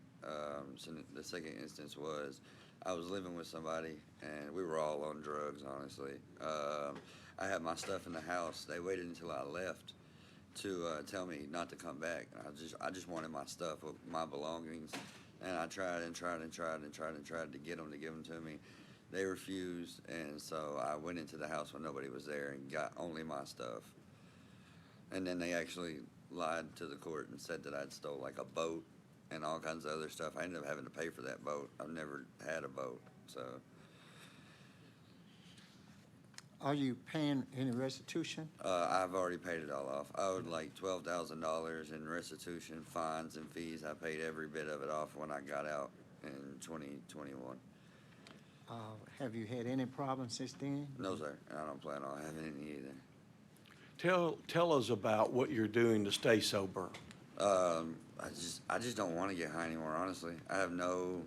instance was I was living with somebody, and we were all on drugs, honestly. I had my stuff in the house. They waited until I left to tell me not to come back. I just wanted my stuff, my belongings, and I tried to get them to give them to me. They refused, and so I went into the house when nobody was there and got only my stuff. And then they actually lied to the court and said that I'd stole a boat and all kinds of other stuff. I ended up having to pay for that boat. I've never had a boat, so. Are you paying any restitution? I've already paid it all off. I owed $12,000 in restitution, fines, and fees. I paid every bit of it off when I got out in 2021. Have you had any problems since then? No, sir. I don't plan on having any either. Tell us about what you're doing to stay sober. I just don't want to get high anymore, honestly. I have no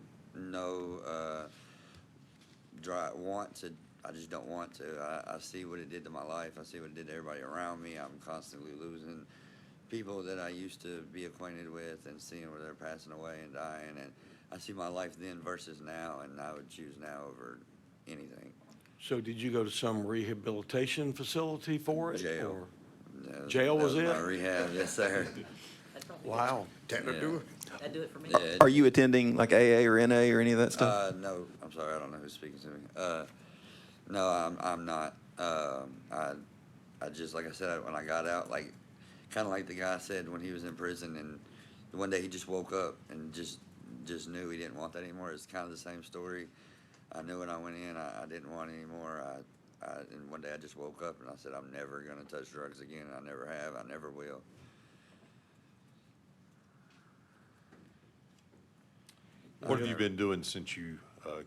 want to. I just don't want to. I see what it did to my life. I see what it did to everybody around me. I'm constantly losing people that I used to be acquainted with and seeing where they're passing away and dying. And I see my life then versus now, and I would choose now over anything. So did you go to some rehabilitation facility for it? Jail. or- Yeah, Jail was that it? my rehab, yes, sir. Wow. That'd do it for me. Yeah. Are you attending like AA or NA or any of that stuff? No, I'm sorry, I don't know who's speaking to me. No, I'm not. I just, like I said, when I got out, like, kind of like the guy said when he was in prison, and one day he just woke up and just knew he didn't want that anymore. It's kind of the same story. I knew when I went in, I didn't want it anymore. And one day I just woke up and I said, I'm never gonna touch drugs again. I never have, I never will. What have you been doing since you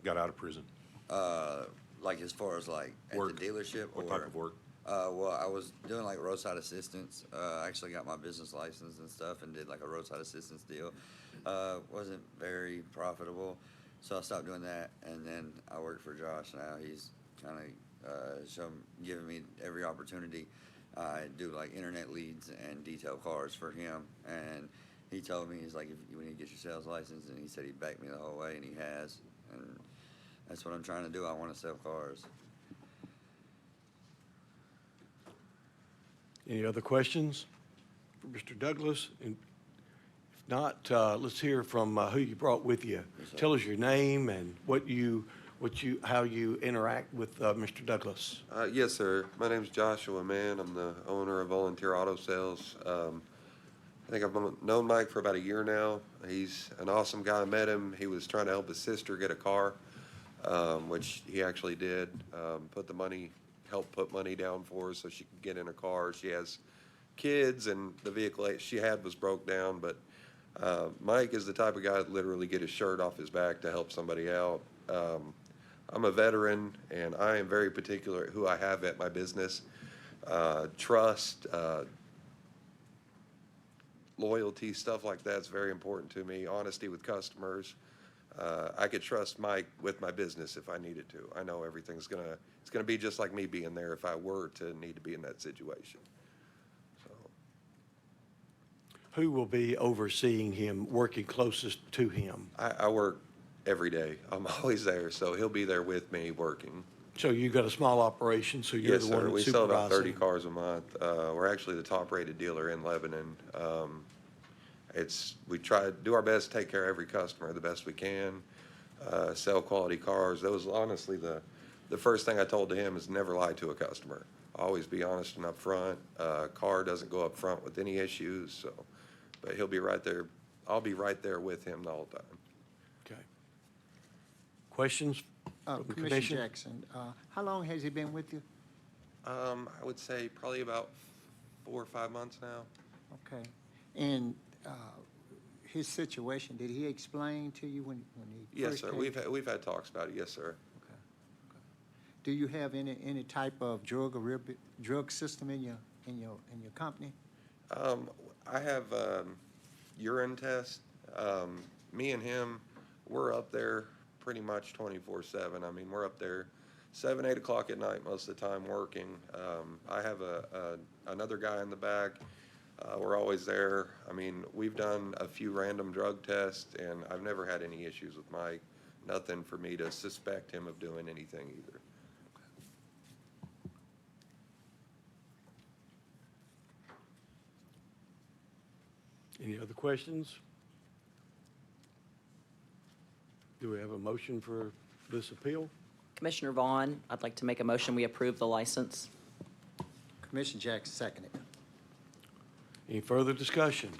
got out of prison? Like as far as like at Work. the dealership or? What type of work? Well, I was doing like roadside assistance. I actually got my business license and stuff and did like a roadside assistance deal. Wasn't very profitable, so I stopped doing that. And then I work for Josh now. He's kind of giving me every opportunity. I do like internet leads and detail cars for him. And he told me, he's like, if you need to get your sales license, and he said he'd back me the whole way, and he has. And that's what I'm trying to do. I want to sell cars. Any other questions for Mr. Douglas? And if not, let's hear from who you brought with you. Tell us your name and how you interact with Mr. Douglas. Yes, sir. My name's Joshua Mann. I'm the owner of Volunteer Auto Sales. I think I've known Mike for about a year now. He's an awesome guy. I met him. He was trying to help his sister get a car, which he actually did. Helped put money down for her so she could get in a car. She has kids, and the vehicle that she had was broke down. But Mike is the type of guy that literally get his shirt off his back to help somebody out. I'm a veteran, and I am very particular at who I have at my business. Trust, loyalty, stuff like that's very important to me. Honesty with customers. I could trust Mike with my business if I needed to. I know it's gonna be just like me being there if I were to need to be in that situation. So, Who will be overseeing him, working closest to him? I work every day. I'm always there, so he'll be there with me working. So you got a small operation, so you're Yes, the sir. one We that's sell about 30 supervising. cars a month. We're actually the top-rated dealer in Lebanon. We try to do our best to take care of every customer the best we can, sell quality cars. That was honestly the first thing I told to him is never lie to a customer. Always be honest and upfront. Car doesn't go up front with any issues, so, but he'll be right there. I'll be right there with him the whole time. Okay. Questions from the Commissioner commission? Jackson, how long has he been with you? I would say probably about 4 or 5 months now. Okay. And his situation, did he explain to you when he Yes, first sir. came? We've had talks about it. Yes, sir. Do you have any type of drug system in your company? I have urine test. Me and him, we're up there pretty much 24/7. I mean, we're up there 7, 8 o'clock at night most of the time working. I have another guy in the back. We're always there. I mean, we've done a few random drug tests, and I've never had any issues with Mike. Nothing for me to suspect him of doing anything either. Any other questions? Do we have a motion for this appeal? Commissioner Vaughn, I'd like to make a motion, we approve the license. Commissioner Jackson, seconded. Any further discussion?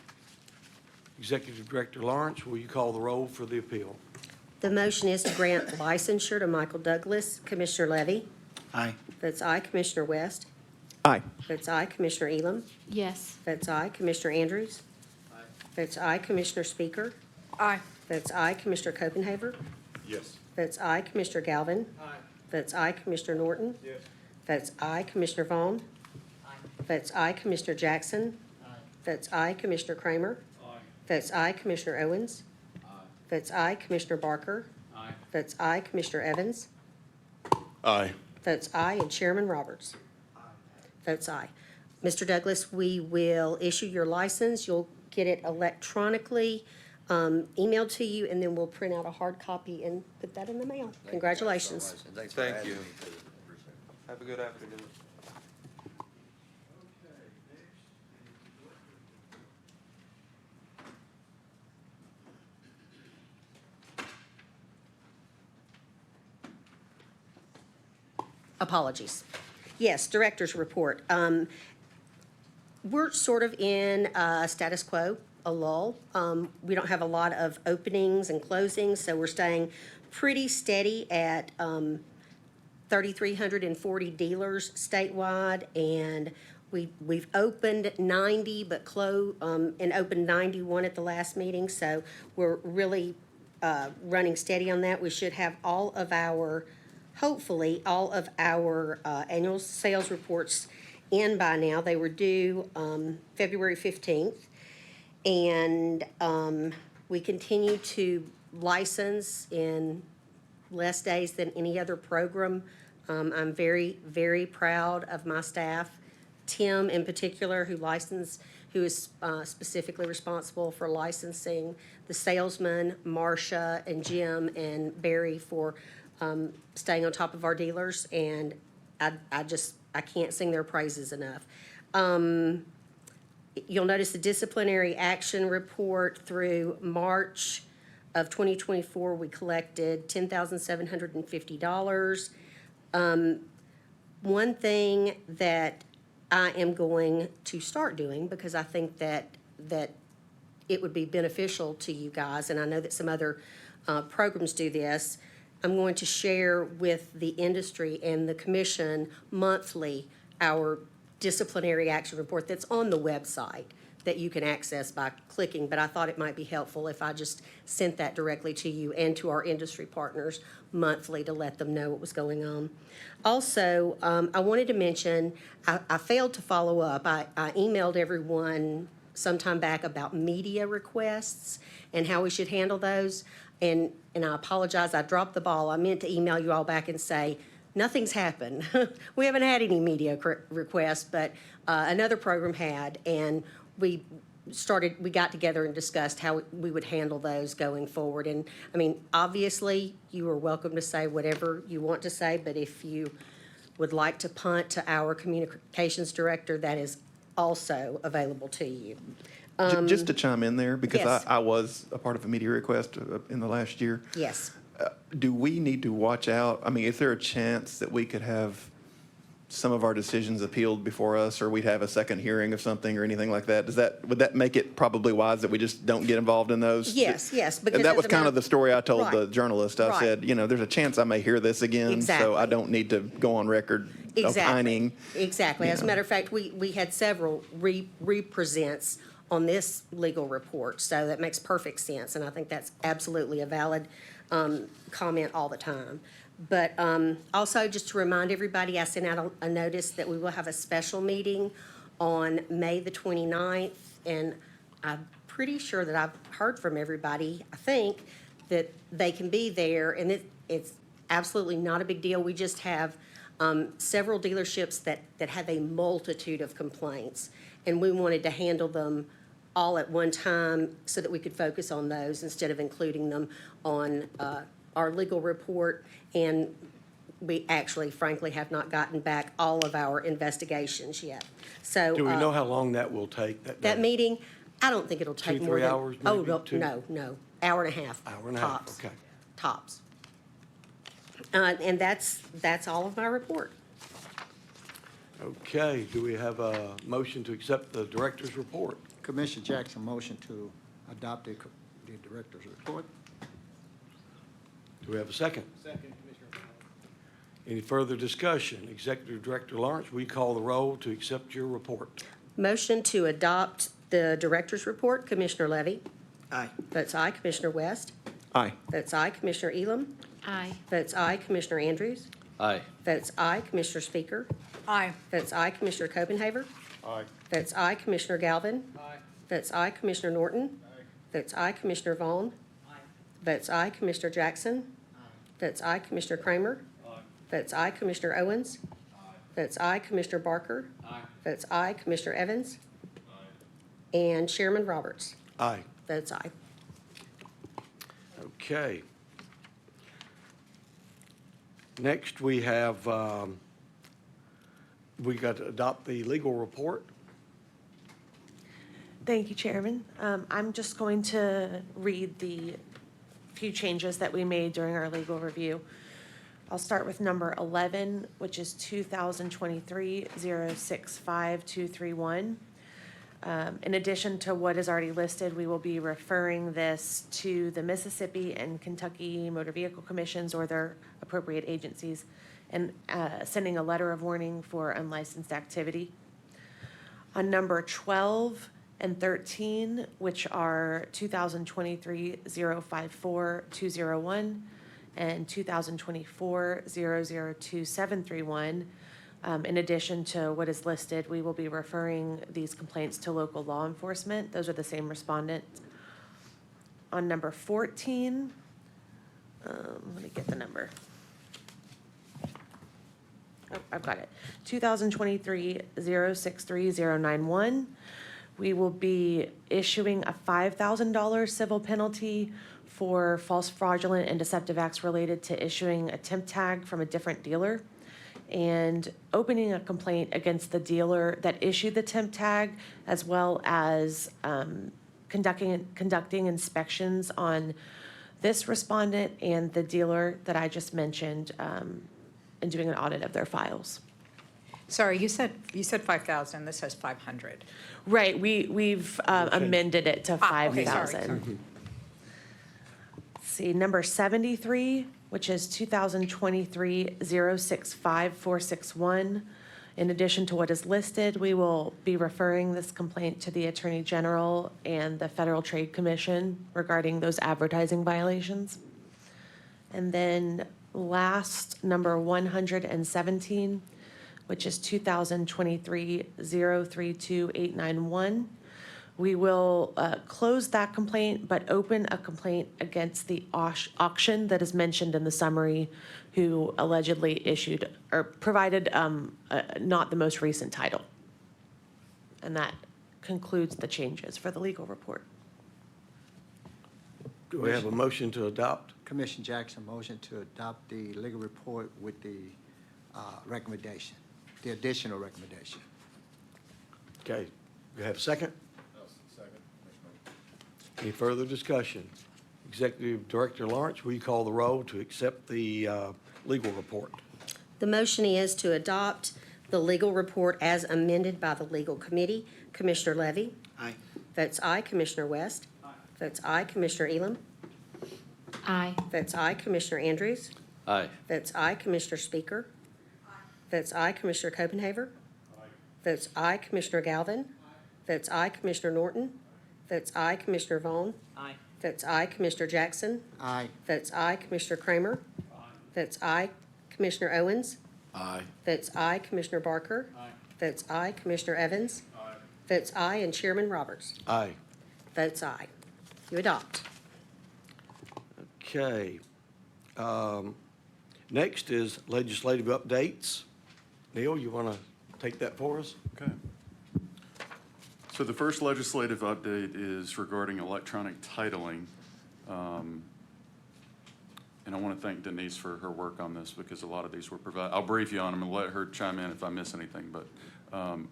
Executive Director Lawrence, will you call the roll for the appeal? The motion is to grant licensure to Michael Douglas. Commissioner Levy? Aye. Votes aye. Commissioner West? Aye. Votes aye. Commissioner Elam? Yes. Votes aye. Commissioner Andrews? Aye. Votes aye. Commissioner Speaker? Aye. Votes aye. Commissioner Copenhaver? Yes. Votes aye. Commissioner Galvin? Aye. Votes aye. Commissioner Norton? Yes. Votes aye. Commissioner Vaughn? Votes aye. Commissioner Jackson? Votes aye. Commissioner Kramer? Votes aye. Commissioner Owens? Votes aye. Commissioner Barker? Aye. Votes aye. Commissioner Evans? Aye. Votes aye. And Chairman Roberts? Votes aye. Mr. Douglas, we will issue your license. You'll get it electronically, emailed to you, and then we'll print out a hard copy and put that in the mail. Congratulations. Thanks for Thank having you. me, too. Have a good afternoon. Apologies. Yes, director's report. We're sort of in status quo, a lull. We don't have a lot of openings and closings, so we're staying pretty steady at 3,340 dealers statewide, and we've opened 90, but and opened 91 at the last meeting, so we're really running steady on that. We should have hopefully, all of our annual sales reports in by now. They were due February 15th. And we continue to license in less days than any other program. I'm very, very proud of my staff. Tim in particular, who is specifically responsible for licensing, the salesman, Marcia and Jim and Barry for staying on top of our dealers, and I can't sing their praises enough. You'll notice the disciplinary action report through March of 2024, we collected $10,750. One thing that I am going to start doing, because I think that it would be beneficial to you guys, and I know that some other programs do this, I'm going to share with the industry and the commission monthly our disciplinary action report that's on the website that you can access by clicking, but I thought it might be helpful if I just sent that directly to you and to our industry partners monthly to let them know what was going on. Also, I wanted to mention, I failed to follow up. I emailed everyone sometime back about media requests and how we should handle those. And I apologize, I dropped the ball. I meant to email you all back and say, nothing's happened. We haven't had any media requests, but another program had, and we got together and discussed how we would handle those going forward. And, I mean, obviously, you are welcome to say whatever you want to say, but if you would like to punt to our communications director, that is also available to you. Just to chime in there, because Yes. I was a part of a media request in the last year. Yes. Do we need to watch out? I mean, is there a chance that we could have some of our decisions appealed before us, or we'd have a second hearing of something or anything like that? Would that make it probably wise that we just don't get involved in those? Yes, because And that as was a kind matter- of the story I told the Right. journalist. I Right. said, there's a chance I may hear this again, Exactly. so I don't need to go on record opining. Exactly. As a Yeah. matter of fact, we had several represents on this legal report, so that makes perfect sense, and I think that's absolutely a valid comment all the time. But also, just to remind everybody, I sent out a notice that we will have a special meeting on May the 29th, and I'm pretty sure that I've heard from everybody, I think, that they can be there, and it's absolutely not a big deal. We just have several dealerships that have a multitude of complaints, and we wanted to handle them all at one time so that we could focus on those instead of including them on our legal report. And we actually, frankly, have not gotten back all of our investigations yet. So Do we know how long that will take? that meeting, I don't think it'll take more 3 than. hours, Oh, maybe, no, 2? no, hour and a half. Hour and a half, tops. okay. Tops. And that's all of my report. Okay, do we have a motion to accept the director's report? Commissioner Jackson, motion to adopt the director's report. Do we have a second? Second, Commissioner. Any further discussion? Executive Director Lawrence, will you call the roll to accept your report? Motion to adopt the director's report, Commissioner Levy. Aye. Votes aye, Commissioner West. Aye. Votes aye, Commissioner Elam. Aye. Votes aye, Commissioner Andrews. Aye. Votes aye, Commissioner Speaker. Aye. Votes aye, Commissioner Copenhaver. Aye. Votes aye, Commissioner Galvin. Aye. Votes aye, Commissioner Norton. Votes aye, Commissioner Vaughn. Votes aye, Commissioner Jackson. Votes aye, Commissioner Kramer. Votes aye, Commissioner Owens. Votes aye, Commissioner Barker. Votes aye, Commissioner Evans. And Chairman Roberts. Aye. Votes aye. Okay. Next, we have We got to adopt the legal report. Thank you, Chairman. I'm just going to read the few changes that we made during our legal review. I'll start with number 11, which is 2023-065231. In addition to what is already listed, we will be referring this to the Mississippi and Kentucky Motor Vehicle Commissions or their appropriate agencies and sending a letter of warning for unlicensed activity. On number 12 and 13, which are 2023-054201 and 2024-002731, in addition to what is listed, we will be referring these complaints to local law enforcement. Those are the same respondents. On number 14, let me get the number. Oh, I've got it. 2023-063091. We will be issuing a $5,000 civil penalty for false, fraudulent, and deceptive acts related to issuing a temp tag from a different dealer and opening a complaint against the dealer that issued the temp tag, as well as conducting inspections on this respondent and the dealer that I just mentioned, and doing an audit of their files. Sorry, you said 5,000, this says 500. Right, we've amended it to Okay, sorry. 5,000. See, number 73, which is 2023-065461. In addition to what is listed, we will be referring this complaint to the Attorney General and the Federal Trade Commission regarding those advertising violations. And then last, number 117, which is 2023-032891. We will close that complaint, but open a complaint against the auction that is mentioned in the summary, who allegedly issued or provided not the most recent title. And that concludes the changes for the legal report. Do we have a motion to adopt? Commissioner Jackson, motion to adopt the legal report with the recommendation, the additional recommendation. Okay, you have a second? Any further discussion? Executive Director Lawrence, will you call the roll to accept the legal report? The motion is to adopt the legal report as amended by the legal committee. Commissioner Levy? Aye. Votes aye. Commissioner West? Votes aye. Commissioner Elam? Aye. Votes aye. Commissioner Andrews? Aye. Votes aye. Commissioner Speaker? Votes aye. Commissioner Copenhaver? Votes aye. Commissioner Galvin? Votes aye. Commissioner Norton? Votes aye. Commissioner Vaughn? Aye. Votes aye. Commissioner Jackson? Aye. Votes aye. Commissioner Kramer? Votes aye. Commissioner Owens? Aye. Votes aye. Commissioner Barker? Votes aye. Commissioner Evans? Votes aye. And Chairman Roberts? Aye. Votes aye. You adopt. Okay. Next is legislative updates. Neil, you want to take that for us? Okay. So the first legislative update is regarding electronic titling. And I want to thank Denise for her work on this because a lot of these were provided. I'll brief you on them and let her chime in if I miss anything. But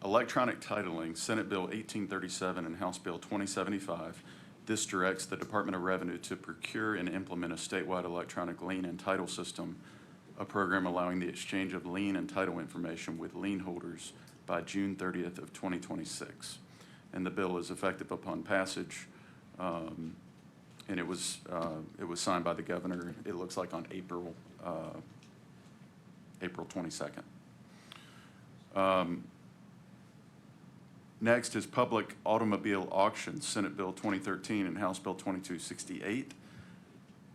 electronic titling, Senate Bill 1837 and House Bill 2075. This directs the Department of Revenue to procure and implement a statewide electronic lien and title system, a program allowing the exchange of lien and title information with lien holders by June 30th of 2026. And the bill is effective upon passage. And it was signed by the governor, it looks like on April 22nd. Next is public automobile auctions, Senate Bill 2013 and House Bill 2268.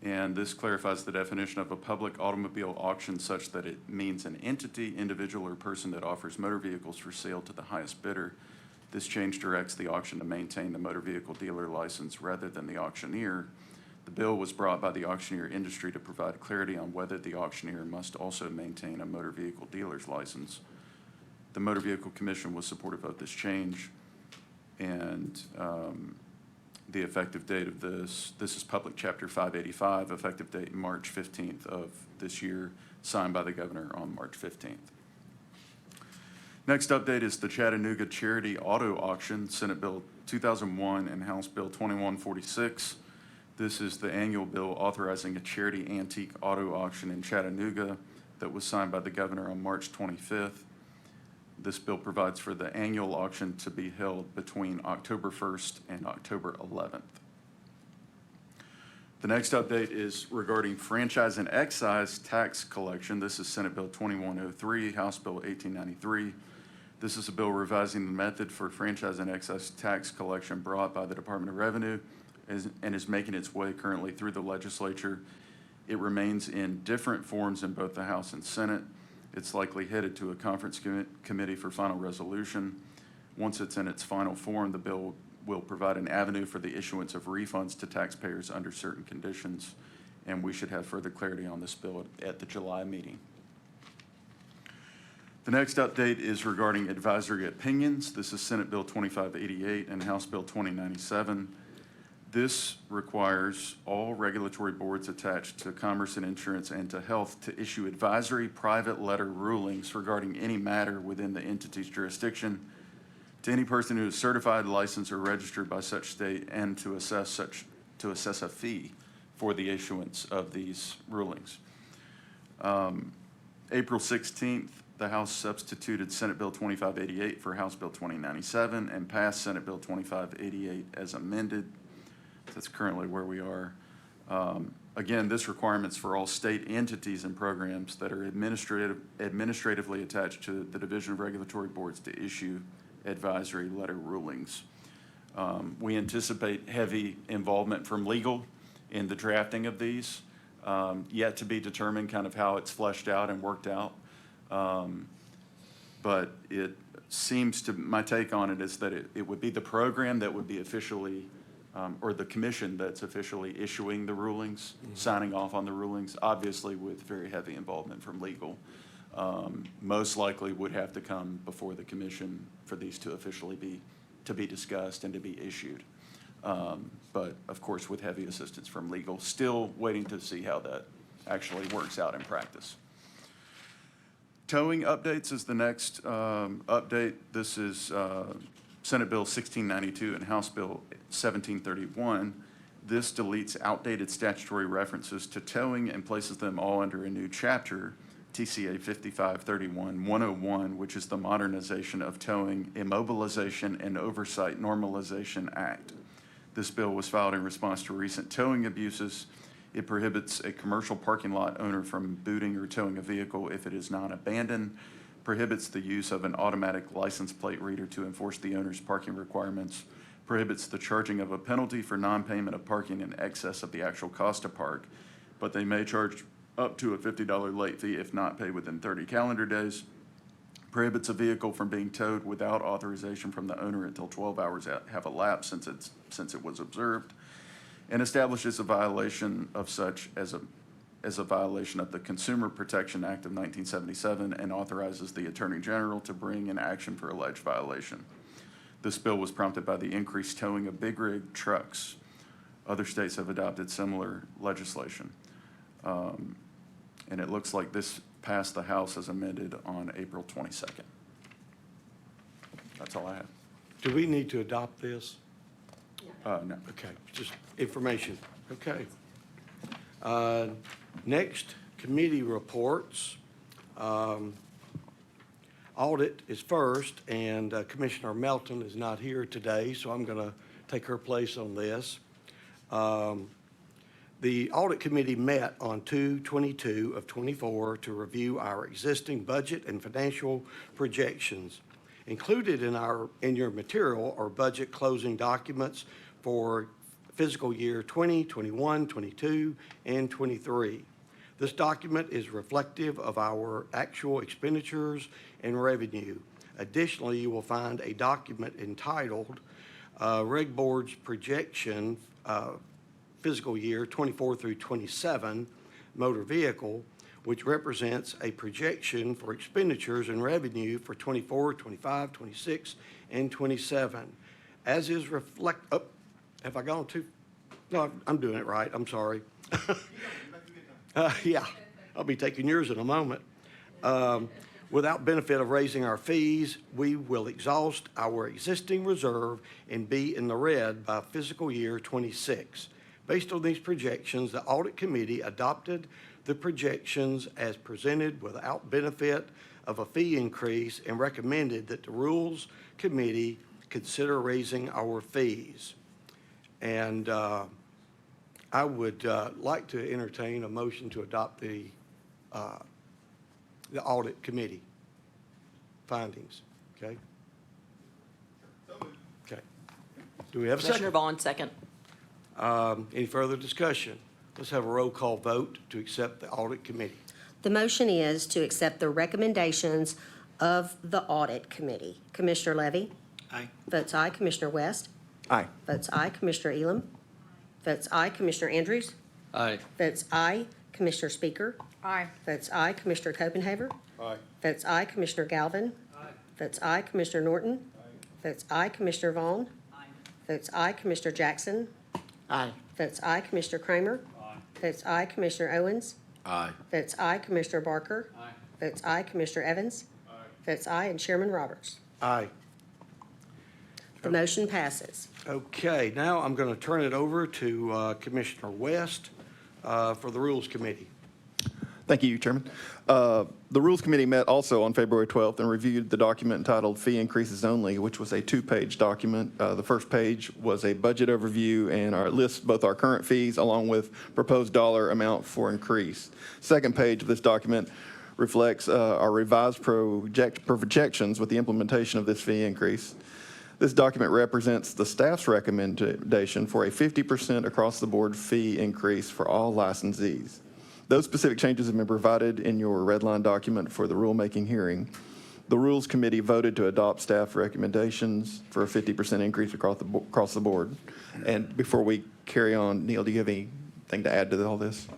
And this clarifies the definition of a public automobile auction such that it means an entity, individual, or person that offers motor vehicles for sale to the highest bidder. This change directs the auction to maintain the motor vehicle dealer license rather than the auctioneer. The bill was brought by the auctioneer industry to provide clarity on whether the auctioneer must also maintain a motor vehicle dealer's license. The Motor Vehicle Commission was supportive of this change, and the effective date of this is Public Chapter 585, effective date March 15th of this year, signed by the governor on March 15th. Next update is the Chattanooga Charity Auto Auction, Senate Bill 2001 and House Bill 2146. This is the annual bill authorizing a charity antique auto auction in Chattanooga that was signed by the governor on March 25th. This bill provides for the annual auction to be held between October 1st and October 11th. The next update is regarding franchise and excise tax collection. This is Senate Bill 2103, House Bill 1893. This is a bill revising the method for franchise and excise tax collection brought by the Department of Revenue and is making its way currently through the legislature. It remains in different forms in both the House and Senate. It's likely headed to a conference committee for final resolution. Once it's in its final form, the bill will provide an avenue for the issuance of refunds to taxpayers under certain conditions, and we should have further clarity on this bill at the July meeting. The next update is regarding advisory opinions. This is Senate Bill 2588 and House Bill 2097. This requires all regulatory boards attached to Commerce and Insurance and to Health to issue advisory private letter rulings regarding any matter within the entity's jurisdiction to any person who is certified, licensed, or registered by such state, and to assess a fee for the issuance of these rulings. April 16th, the House substituted Senate Bill 2588 for House Bill 2097 and passed Senate Bill 2588 as amended. That's currently where we are. Again, this requirement's for all state entities and programs that are administratively attached to the Division of Regulatory Boards to issue advisory letter rulings. We anticipate heavy involvement from legal in the drafting of these, yet to be determined kind of how it's fleshed out and worked out. But it seems to, my take on it is that it would be the program that would be officially, or the commission that's officially issuing the rulings, signing off on the rulings, obviously with very heavy involvement from legal. Most likely would have to come before the commission for these to officially be discussed and to be issued. But of course, with heavy assistance from legal, still waiting to see how that actually works out in practice. Towing updates is the next update. This is Senate Bill 1692 and House Bill 1731. This deletes outdated statutory references to towing and places them all under a new chapter, TCA 5531-101, which is the Modernization of Towing, Immobilization, and Oversight Normalization Act. This bill was filed in response to recent towing abuses. It prohibits a commercial parking lot owner from booting or towing a vehicle if it is not abandoned, prohibits the use of an automatic license plate reader to enforce the owner's parking requirements, prohibits the charging of a penalty for non-payment of parking in excess of the actual cost to park, but they may charge up to a $50 late fee if not paid within 30 calendar days, prohibits a vehicle from being towed without authorization from the owner until 12 hours have elapsed since it was observed, and establishes a violation of such as a violation of the Consumer Protection Act of 1977 and authorizes the Attorney General to bring an action for alleged violation. This bill was prompted by the increased towing of big rig trucks. Other states have adopted similar legislation. And it looks like this passed the House as amended on April 22nd. That's all I have. Do we need to adopt this? No. Okay, just information. Okay. Next, committee reports. Audit is first, and Commissioner Melton is not here today, so I'm going to take her place on this. The Audit Committee met on 2/22 of '24 to review our existing budget and financial projections. Included in your material are budget closing documents for fiscal year 20, 21, 22, and 23. This document is reflective of our actual expenditures and revenue. Additionally, you will find a document entitled Reg Board's Projection Fiscal Year 24 through 27 Motor Vehicle, which represents a projection for expenditures and revenue for 24, 25, 26, and 27. As is have I gone too? No, I'm doing it right. I'm sorry. Yeah, I'll be taking yours in a moment. Without benefit of raising our fees, we will exhaust our existing reserve and be in the red by fiscal year '26. Based on these projections, the Audit Committee adopted the projections as presented without benefit of a fee increase and recommended that the Rules Committee consider raising our fees. And I would like to entertain a motion to adopt the Audit Committee findings, okay? Okay. Do we have a Commissioner second? Vaughn, second. Any further discussion? Let's have a roll call vote to accept the Audit Committee. The motion is to accept the recommendations of the Audit Committee. Commissioner Levy? Aye. Votes aye. Commissioner West? Aye. Votes aye. Commissioner Elam? Votes aye. Commissioner Andrews? Aye. Votes aye. Commissioner Speaker? Aye. Votes aye. Commissioner Copenhaver? Aye. Votes aye. Commissioner Galvin? Votes aye. Commissioner Norton? Votes aye. Commissioner Vaughn? Votes aye. Commissioner Jackson? Aye. Votes aye. Commissioner Kramer? Votes aye. Commissioner Owens? Aye. Votes aye. Commissioner Barker? Votes aye. Commissioner Evans? Votes aye. And Chairman Roberts. Aye. The motion passes. Okay, now I'm going to turn it over to Commissioner West for the Rules Committee. Thank you, Chairman. The Rules Committee met also on February 12th and reviewed the document entitled Fee Increases Only, which was a two-page document. The first page was a budget overview and lists both our current fees along with proposed dollar amount for increase. Second page of this document reflects our revised projections with the implementation of this fee increase. This document represents the staff's recommendation for a 50% across-the-board fee increase for all licensees. Those specific changes have been provided in your red line document for the rulemaking hearing. The Rules Committee voted to adopt staff recommendations for a 50% increase across the board. And before we carry on, Neil, do you have anything to add to all this?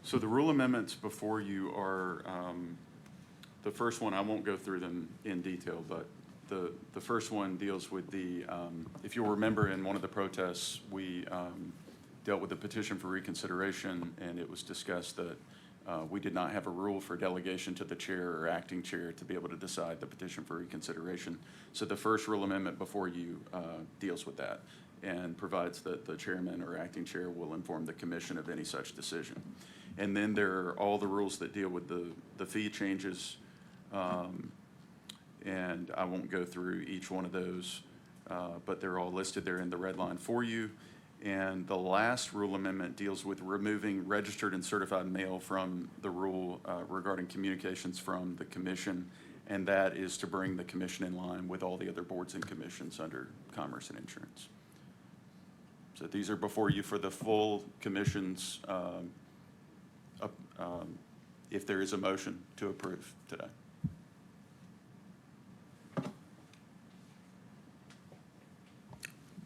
So the rule amendments before you are, the first one, I won't go through them in detail, but the first one deals with the, if you'll remember in one of the protests, we dealt with the petition for reconsideration, and it was discussed that we did not have a rule for delegation to the chair or acting chair to be able to decide the petition for reconsideration. So the first rule amendment before you deals with that and provides that the chairman or acting chair will inform the commission of any such decision. And then there are all the rules that deal with the fee changes, and I won't go through each one of those, but they're all listed there in the red line for you. And the last rule amendment deals with removing registered and certified mail from the rule regarding communications from the commission, and that is to bring the commission in line with all the other boards and commissions under Commerce and Insurance. So these are before you for the full commission's, if there is a motion to approve today.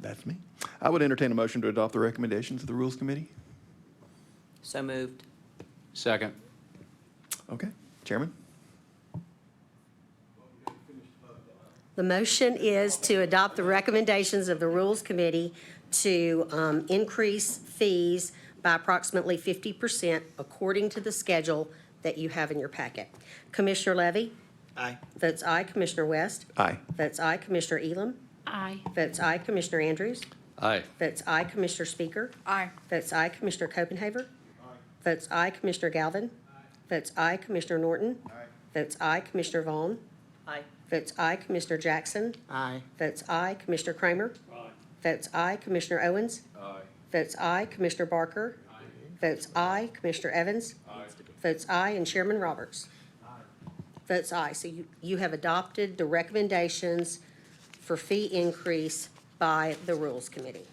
That's me. I would entertain a motion to adopt the recommendations of the Rules Committee. So moved. Second. Okay, Chairman? The motion is to adopt the recommendations of the Rules Committee to increase fees by approximately 50% according to the schedule that you have in your packet. Commissioner Levy? Aye. Votes aye. Commissioner West? Aye. Votes aye. Commissioner Elam? Aye. Votes aye. Commissioner Andrews? Aye. Votes aye. Commissioner Speaker? Aye. Votes aye. Commissioner Copenhaver? Votes aye. Commissioner Galvin? Votes aye. Commissioner Norton? Votes aye. Commissioner Vaughn? Aye. Votes aye. Commissioner Jackson? Aye. Votes aye. Commissioner Kramer? Votes aye. Commissioner Owens? Votes aye. Commissioner Barker? Votes aye. Commissioner Evans? Votes aye. And Chairman Roberts? Votes aye. So you have adopted the recommendations for fee increase by the Rules Committee.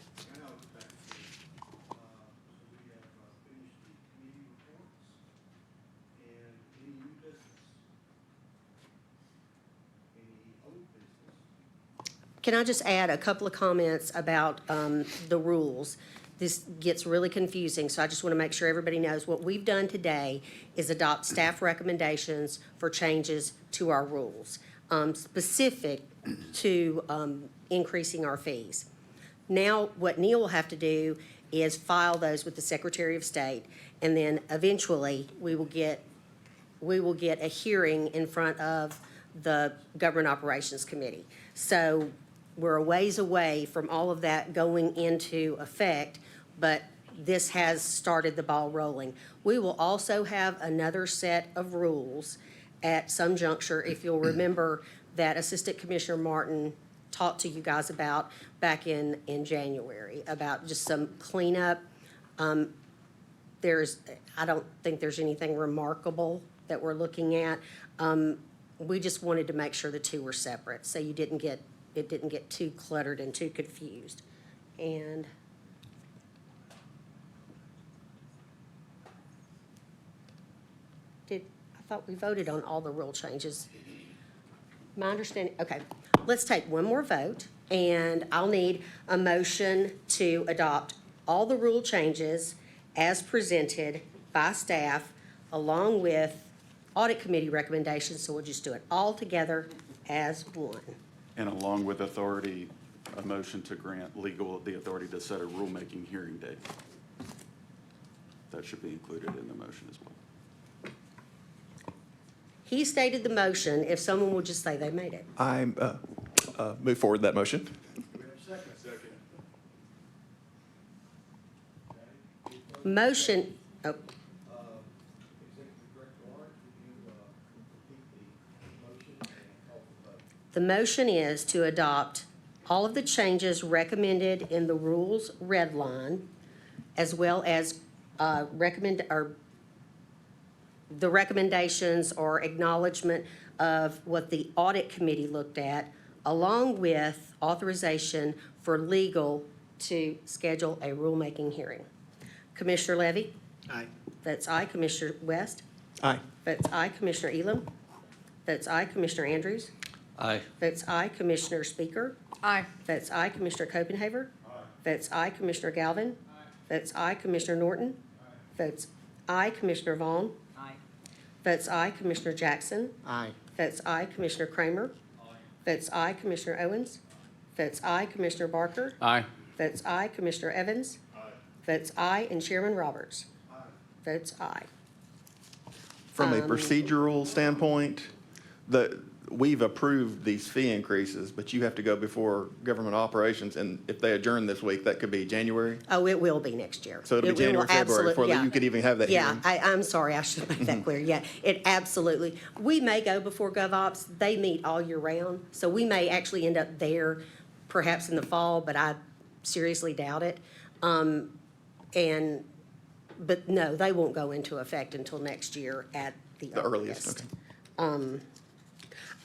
Can I just add a couple of comments about the rules? This gets really confusing, so I just want to make sure everybody knows what we've done today is adopt staff recommendations for changes to our rules, specific to increasing our fees. Now, what Neil will have to do is file those with the Secretary of State, and then eventually we will get a hearing in front of the Government Operations Committee. So we're a ways away from all of that going into effect, but this has started the ball rolling. We will also have another set of rules at some juncture, if you'll remember, that Assistant Commissioner Martin talked to you guys about back in January, about just some cleanup. I don't think there's anything remarkable that we're looking at. We just wanted to make sure the two were separate, so it didn't get too cluttered and too confused. And I thought we voted on all the rule changes. My understanding, okay, let's take one more vote, and I'll need a motion to adopt all the rule changes as presented by staff, along with audit committee recommendations, so we'll just do it all together as one. And along with authority, a motion to grant legal the authority to set a rulemaking hearing date. That should be included in the motion as well. He stated the motion, if someone will just say they made it. I move forward that motion. Motion, oh. The motion is to adopt all of the changes recommended in the rules red line, as well as the recommendations or acknowledgement of what the audit committee looked at, along with authorization for legal to schedule a rulemaking hearing. Commissioner Levy? Aye. Votes aye. Commissioner West? Aye. Votes aye. Commissioner Elam? Votes aye. Commissioner Andrews? Aye. Votes aye. Commissioner Speaker? Aye. Votes aye. Commissioner Copenhaver? Votes aye. Commissioner Galvin? Votes aye. Commissioner Norton? Votes aye. Commissioner Vaughn? Aye. Votes aye. Commissioner Jackson? Aye. Votes aye. Commissioner Kramer? Votes aye. Commissioner Owens? Votes aye. Commissioner Barker? Aye. Votes aye. Commissioner Evans? Votes aye. And Chairman Roberts? Votes aye. From a procedural standpoint, we've approved these fee increases, but you have to go before government operations, and if they adjourn this week, that could be January. Oh, it will be next year. So it'll be It will January, February absolute- before yeah. you could even have that hearing. Yeah, I'm sorry, I should make that clear. Yeah, it absolutely, we may go before GovOps. They meet all year round, so we may actually end up there perhaps in the fall, but I seriously doubt it. But no, they won't go into effect until next year at the earliest. Okay.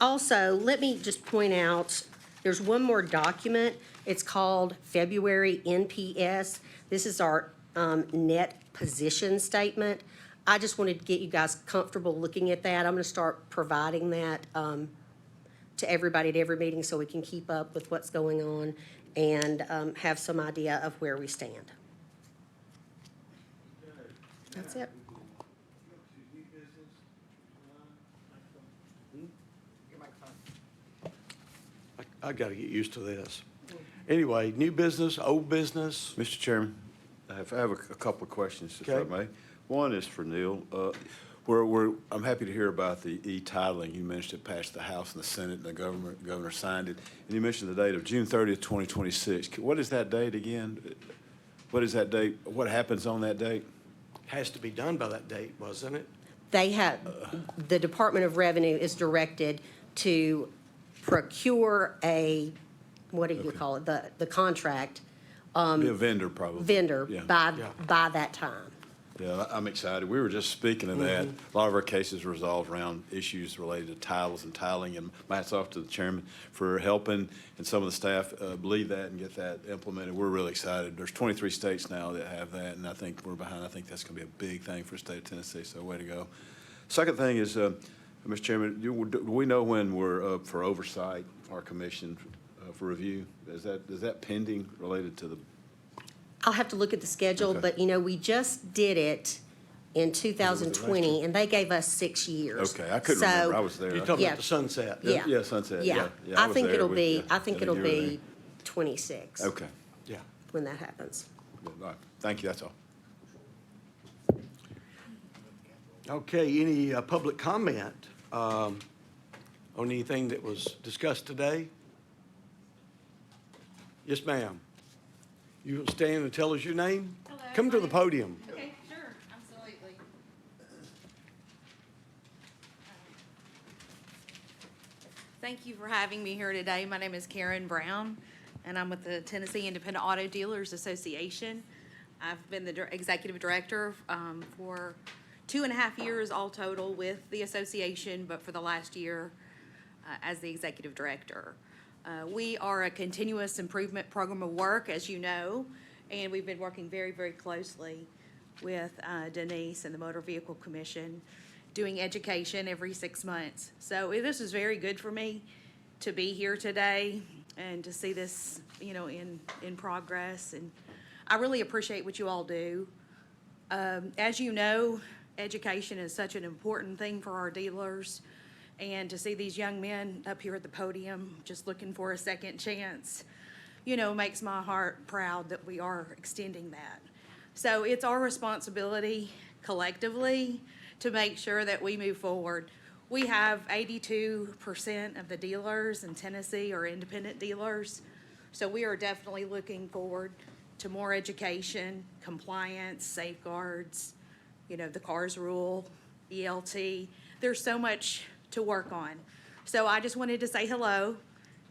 Also, let me just point out, there's one more document. It's called February NPS. This is our net position statement. I just wanted to get you guys comfortable looking at that. I'm going to start providing that to everybody at every meeting so we can keep up with what's going on and have some idea of where we stand. That's it. I got to get used to this. Anyway, new business, old business. Mr. Chairman, I have a couple of questions, if I Okay. may. One is for Neil. I'm happy to hear about the e-titling. You mentioned it passed the House and the Senate, and the governor signed it. And you mentioned the date of June 30th, 2026. What is that date again? What is that date? What happens on that date? Has to be done by that date, wasn't it? The Department of Revenue is directed to procure what do you call it, the contract Be a vendor, probably. vendor Yeah. by that time. Yeah, I'm excited. We were just speaking of that. A lot of our cases resolve around issues related to titles and tiling, and my hats off to the chairman for helping, and some of the staff believe that and get that implemented. We're really excited. There's 23 states now that have that, and I think we're behind. I think that's going to be a big thing for the state of Tennessee, so way to go. Second thing is, Mr. Chairman, do we know when we're up for oversight, our commission for review? Is that pending related to the? I'll have to look at the schedule, Okay. but we just did it in 2020, and they gave us 6 years. Okay, I couldn't remember. I was there. You're talking Yeah. about the sunset. Yeah. Yeah, sunset. Yeah, I I was think there it'll with you. be, I think Yeah, it'll you were be 26 Okay. Yeah. when that happens. Good. All right. Thank you, that's all. Okay, any public comment on anything that was discussed today? Yes, ma'am. You will stand and tell us your name? Hello, Come to my the name- podium. Okay, sure, absolutely. Thank you for having me here today. My name is Karen Brown, and I'm with the Tennessee Independent Auto Dealers Association. I've been the executive director for 2.5 years all total with the association, but for the last year as the executive director. We are a continuous improvement program of work, as you know, and we've been working very, very closely with Denise and the Motor Vehicle Commission, doing education every 6 months. So this is very good for me to be here today and to see this, you know, in progress. And I really appreciate what you all do. As you know, education is such an important thing for our dealers. And to see these young men up here at the podium just looking for a second chance, you know, makes my heart proud that we are extending that. So it's our responsibility collectively to make sure that we move forward. We have 82% of the dealers in Tennessee are independent dealers. So we are definitely looking forward to more education, compliance, safeguards, you know, the CARS rule, ELT. There's so much to work on. So I just wanted to say hello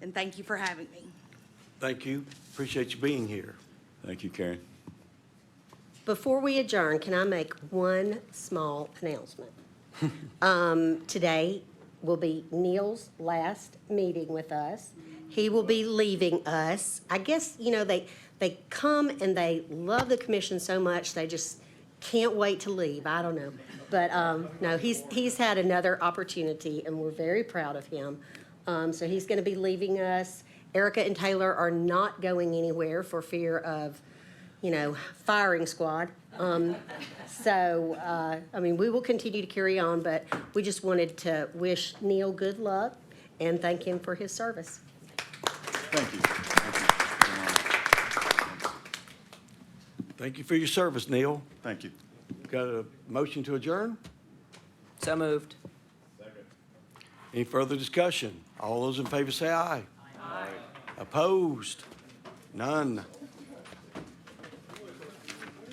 and thank you for having me. Thank you. Appreciate you being here. Thank you, Karen. Before we adjourn, can I make one small announcement? Today will be Neil's last meeting with us. He will be leaving us. I guess, you know, they come and they love the commission so much, they just can't wait to leave. I don't know. But no, he's had another opportunity, and we're very proud of him. So he's going to be leaving us. Erica and Taylor are not going anywhere for fear of, you know, firing squad. I mean, we will continue to carry on, but we just wanted to wish Neil good luck and thank him for his service. Thank you. Thank you for your service, Neil. Thank you. Got a motion to adjourn? So moved. Any further discussion? All those in favor say aye. Aye. Opposed? None.